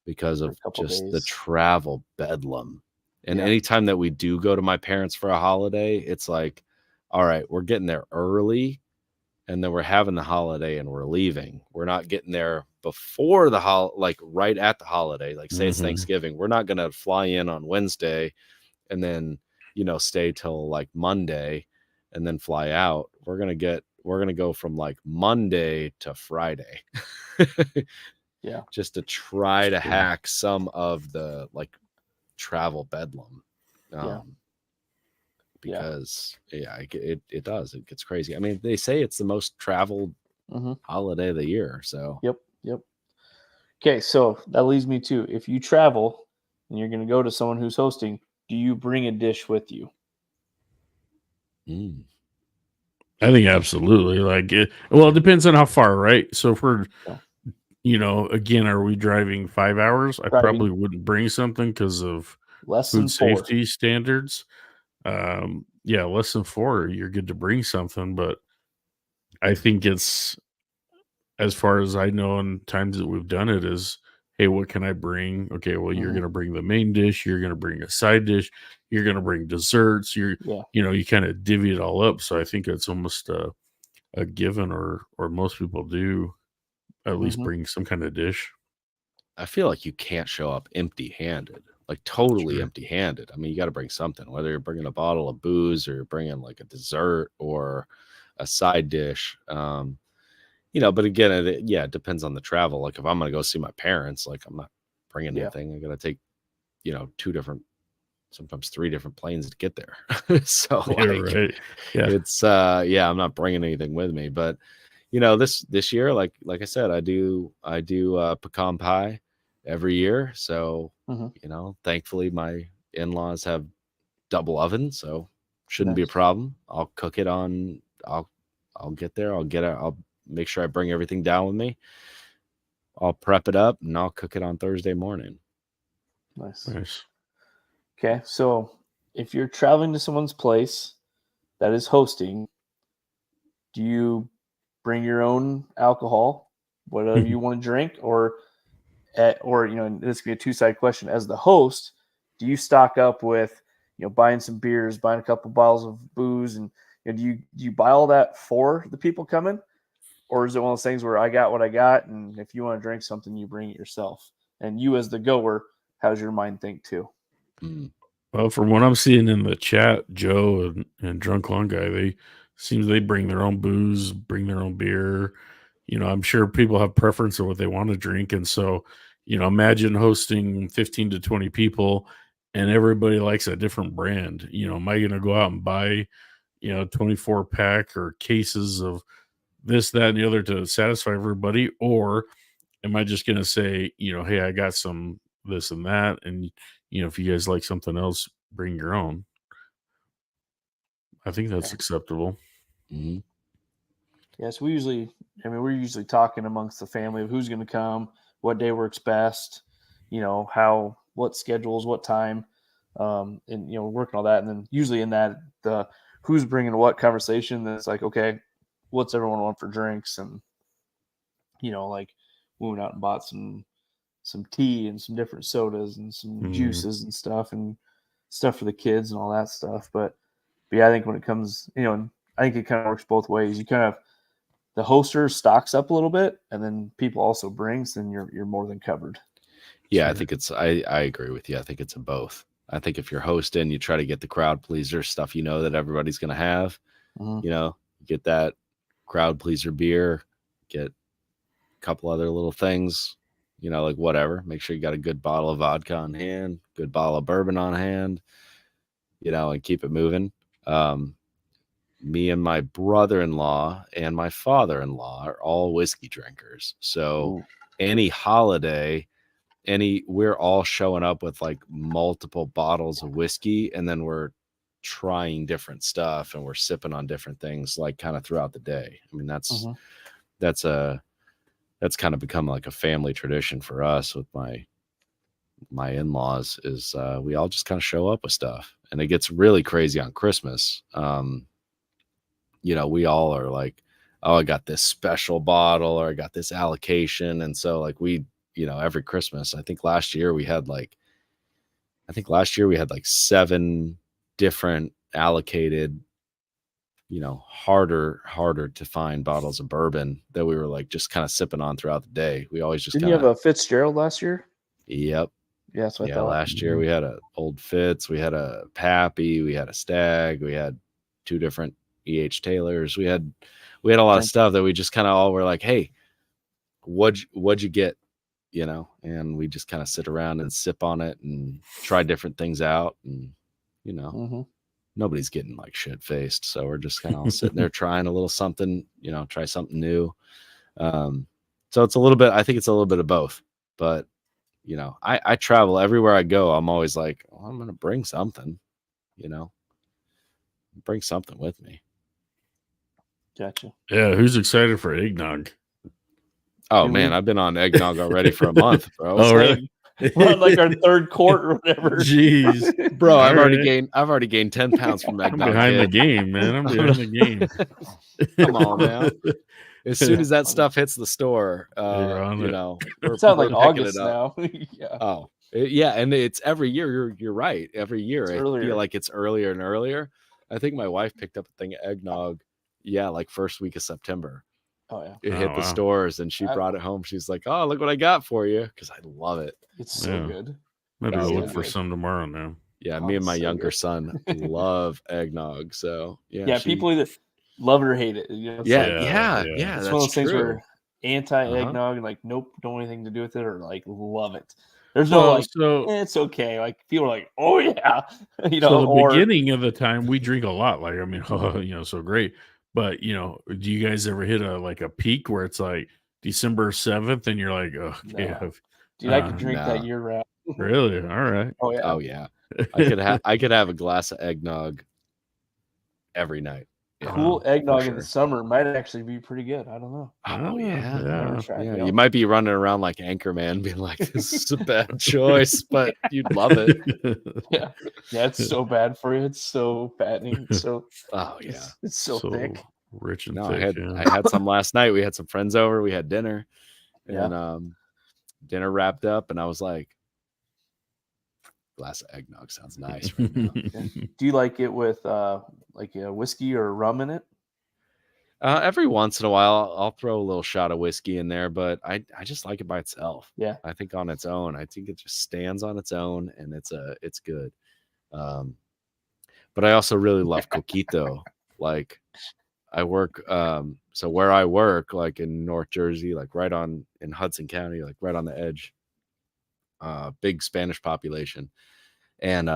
Speaker 4: because of just the travel bedlam. And anytime that we do go to my parents for a holiday, it's like, all right, we're getting there early and then we're having the holiday and we're leaving. We're not getting there before the like right at the holiday. Like say it's Thanksgiving. We're not going to fly in on Wednesday and then, stay till like Monday and then fly out. We're going to go from like Monday to Friday.
Speaker 3: Yeah.
Speaker 4: Just to try to hack some of the like travel bedlam. Because it does. It gets crazy. I mean, they say it's the most traveled holiday of the year. So
Speaker 3: Yep. Okay, so that leads me to, if you travel and you're going to go to someone who's hosting, do you bring a dish with you?
Speaker 1: I think absolutely. Like it depends on how far, right? So if we're, again, are we driving 5 hours? I probably wouldn't bring something because of
Speaker 3: less
Speaker 1: food
Speaker 3: than 4
Speaker 1: safety standards. Less than 4, you're good to bring something, but I think it's, as far as I know, in times that we've done it, is, hey, what can I bring? Okay, well, you're going to bring the main dish, you're going to bring a side dish, you're going to bring desserts. You kind of divvy it all up. So I think it's almost a given, or most people do at least bring some kind of dish.
Speaker 4: I feel like you can't show up empty-handed, like totally empty-handed. I mean, you got to bring something, whether you're bringing a bottle of booze or you're bringing like a dessert or a side dish. But again, it depends on the travel. Like if I'm going to go see my parents, like I'm not bringing anything. I got to take, 2 different, sometimes 3 different planes to get there. So it's, I'm not bringing anything with me, but this year, like I said, I do pecan pie every year. So, thankfully my in-laws have double oven, so shouldn't be a problem. I'll cook it I'll get there. I'll make sure I bring everything down with me. I'll prep it up and I'll cook it on Thursday morning.
Speaker 3: Nice. Okay. So if you're traveling to someone's place that is hosting, do you bring your own alcohol, whatever you want to drink, or this could be a 2-side question. As the host, do you stock up with, buying some beers, buying a couple bottles of booze, and do you buy all that for the people coming, or is it one of those things where I got what I got, and if you want to drink something, you bring it yourself? And you, as the goer, how's your mind think too?
Speaker 1: Well, from what I'm seeing in the chat, Joe and Drunk Lawn Guy, they bring their own booze, bring their own beer. I'm sure people have preference of what they want to drink. And so, imagine hosting 15 to 20 people and everybody likes a different brand. Am I going to go out and buy, 24 pack or cases of this, that, and the other to satisfy everybody? Or am I just going to say, hey, I got some this and that, and if you guys like something else, bring your own. I think that's acceptable.
Speaker 3: Yes, we're usually talking amongst the family of who's going to come, what day works best, what schedules, what time, and working all that, and then usually in that the who's bringing what conversation, that's like, okay, what's everyone want for drinks, and like we went out and bought some tea and some different sodas and some juices and stuff for the kids and all that stuff. But I think when it comes, I think it kind of works both ways. You kind of, the hoster stocks up a little bit, and then people also brings, then you're more than covered.
Speaker 4: Yeah, I think it's, I agree with you. I think it's a both. I think if you're hosting, you try to get the crowd pleaser stuff that everybody's going to have.
Speaker 3: Mhm.
Speaker 4: Get that crowd pleaser beer, get a couple other little things, like whatever. Make sure you got a good bottle of vodka on hand, good bottle of bourbon on hand, and keep it moving. Me and my brother-in-law and my father-in-law are all whiskey drinkers. So
Speaker 3: Ooh.
Speaker 4: any holiday, we're all showing up with like multiple bottles of whiskey, and then we're trying different stuff and we're sipping on different things like kind of throughout the day. I mean, that's kind of become like a family tradition for us with my in-laws is we all just kind of show up with stuff, and it gets really crazy on Christmas. We all are like, oh, I got this special bottle or I got this allocation. And so like we, every Christmas, I think last year we had like 7 different allocated, harder to find bottles of bourbon that we were like just kind of sipping on throughout the day. We always just
Speaker 3: Didn't you have a Fitzgerald last year?
Speaker 4: Yep.
Speaker 3: Yeah, that's what I thought.
Speaker 4: Last year we had a Old Fitz, we had a Pappy, we had a Stag, we had 2 different E.H. Taylors. We had a lot of stuff that we just kind of all were like, hey, what'd you get? And we just kind of sit around and sip on it and try different things out. And, nobody's getting like shit faced. So we're just kind of all sitting there trying a little something, try something new. So it's I think it's a little bit of both, but I travel everywhere I go. I'm always like, oh, I'm going to bring something, bring something with me.
Speaker 3: Gotcha.
Speaker 1: Yeah, who's excited for eggnog?
Speaker 4: Oh man, I've been on eggnog already for a month, bro.
Speaker 1: Oh, really?
Speaker 3: We're on like our 3rd quart or whatever.
Speaker 1: Jeez,
Speaker 4: bro, I've already gained 10 pounds from eggnog.
Speaker 1: I'm behind the game, man. I'm behind the game.
Speaker 4: Come on, man. As soon as that stuff hits the store,
Speaker 3: it sounds like August now.
Speaker 4: Yeah. Oh, yeah, and it's every year. You're right. Every year, I feel like it's earlier and earlier. I think my wife picked up a thing of eggnog. Yeah, like first week of September.
Speaker 3: Oh yeah,
Speaker 4: it hit the stores, and she brought it home. She's like, "Oh, look what I got for you!" Because I love it.
Speaker 3: It's so good.
Speaker 1: Maybe we'll look for some tomorrow now.
Speaker 4: Yeah, me and my younger son love eggnog. So
Speaker 3: yeah, people either love it or hate it.
Speaker 4: Yeah.
Speaker 3: It's one of those things where anti-eggnog and like, nope, don't want anything to do with it, or like love it. There's it's okay. Like people are like, oh yeah,
Speaker 1: the beginning of the time we drink a lot. Like, I mean, so great. But do you guys ever hit a peak where it's like December 7th and you're like, oh,
Speaker 3: no. Dude, I could drink that year round.
Speaker 1: Really? All right.
Speaker 3: Oh yeah.
Speaker 4: I could have a glass of eggnog every night.
Speaker 3: Cool eggnog in the summer might actually be pretty good. I don't know.
Speaker 4: Oh yeah. You might be running around like Anchorman, being like, "This is a bad choice," but you'd love it.
Speaker 3: Yeah, it's so bad for you. It's so fattening. So it's so thick,
Speaker 1: rich and thick.
Speaker 4: I had some last night. We had some friends over. We had dinner, and dinner wrapped up, and I was like, "Glass of eggnog sounds nice." Right now.
Speaker 3: Do you like it with like whiskey or rum in it?
Speaker 4: Every once in a while, I'll throw a little shot of whiskey in there, but I just like it by itself.
Speaker 3: Yeah,
Speaker 4: I think on its own, I think it just stands on its own, and it's good. But I also really love coquito. Like I work, so where I work, like in North Jersey, like in Hudson County, like right on the edge, big Spanish population, and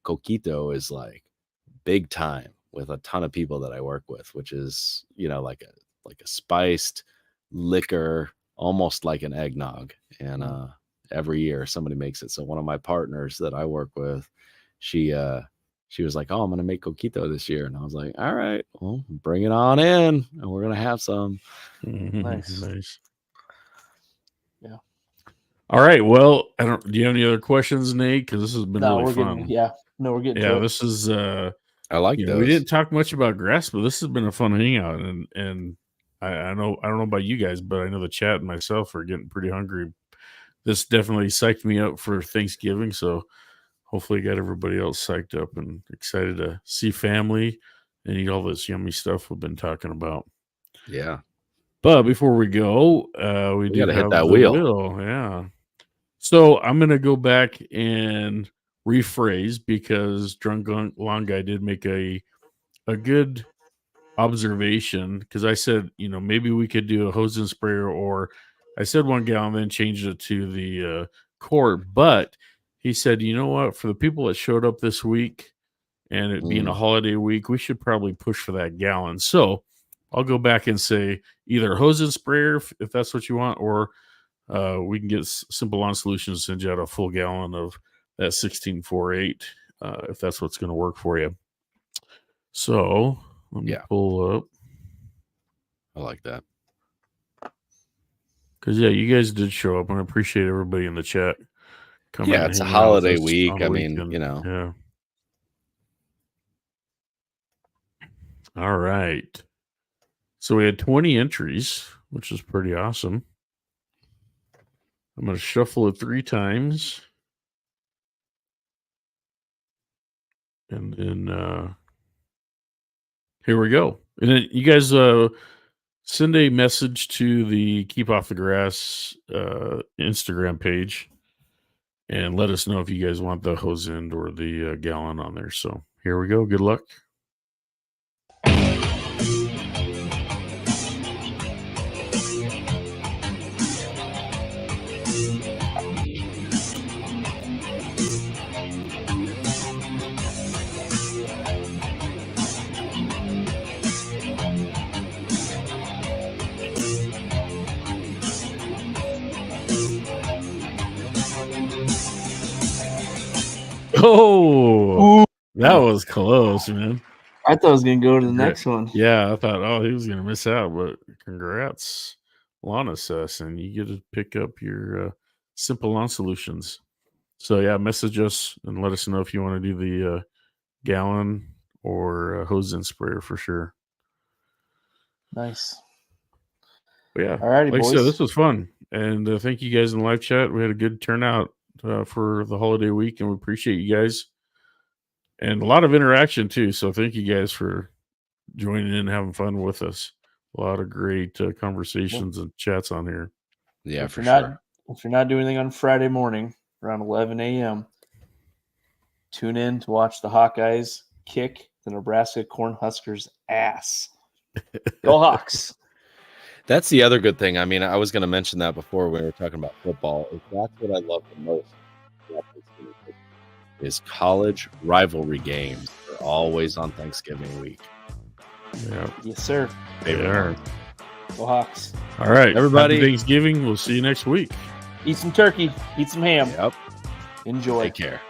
Speaker 4: coquito is like big time with a ton of people that I work with, which is like a spiced liquor, almost like an eggnog. And every year somebody makes it. So one of my partners that I work with, she was like, "Oh, I'm gonna make coquito this year," and I was like, "All right, well, bring it on in, and we're gonna have some."
Speaker 3: Nice.
Speaker 1: Yeah. All right. Well, do you have any other questions, Nate? Because this has been really fun.
Speaker 3: We're getting to it.
Speaker 1: This is
Speaker 4: I like those.
Speaker 1: We didn't talk much about grass, but this has been a fun hangout, and I don't know about you guys, but I know the chat and myself are getting pretty hungry. This definitely psyched me up for Thanksgiving, so hopefully got everybody else psyched up and excited to see family and eat all this yummy stuff we've been talking about.
Speaker 4: Yeah.
Speaker 1: But before we go, we
Speaker 4: gotta
Speaker 1: hit
Speaker 4: that wheel.
Speaker 1: Yeah. So I'm gonna go back and rephrase because Drunk Lawn Guy did make a good observation, because I said, maybe we could do a hose and sprayer, or I said 1 gallon, then changed it to the quart. But he said, you know what, for the people that showed up this week and it being a holiday week, we should probably push for that gallon. So I'll go back and say either hose and sprayer if that's what you want, or we can get Simple Lawn Solutions to send you out a full gallon of that 1648 if that's what's going to work for you. So let me pull up.
Speaker 4: I like that.
Speaker 1: Because, you guys did show up, and I appreciate everybody in the chat coming.
Speaker 4: Yeah, it's a holiday week. I mean,
Speaker 1: Yeah. All right. So we had 20 entries, which is pretty awesome. I'm going to shuffle it 3 times. And then here we go. And then you guys send a message to the Keep Off the Grass Instagram page and let us know if you guys want the hose end or the gallon on there. So here we go. Good luck. Oh, that was close, man.
Speaker 3: I thought I was going to go to the next one.
Speaker 1: Yeah, I thought, he was going to miss out, but congrats, Lawn Assess, and you get to pick up your Simple Lawn Solutions. So, message us and let us know if you want to do the gallon or hose and sprayer for sure.
Speaker 3: Nice.
Speaker 1: But
Speaker 3: all righty,
Speaker 1: like
Speaker 3: boys.
Speaker 1: I said, this was fun, and thank you guys in the live chat. We had a good turnout for the holiday week, and we appreciate you guys, and a lot of interaction too. So thank you guys for joining in and having fun with us. A lot of great conversations and chats on here.
Speaker 4: Yeah,
Speaker 3: if you're not doing anything on Friday morning around 11 a.m., tune in to watch the Hawkeyes kick the Nebraska Cornhuskers' ass. Go Hawks!
Speaker 4: That's the other good thing. I mean, I was going to mention that before when we were talking about football. That's what I love the most. Is college rivalry games. They're always on Thanksgiving week.
Speaker 1: Yeah.
Speaker 3: Yes, sir.
Speaker 1: They are.
Speaker 3: Go Hawks.
Speaker 1: All right,
Speaker 4: everybody.
Speaker 1: Happy Thanksgiving. We'll see you next week.
Speaker 3: Eat some turkey. Eat some ham.
Speaker 4: Yep.
Speaker 3: Enjoy.
Speaker 4: Take care.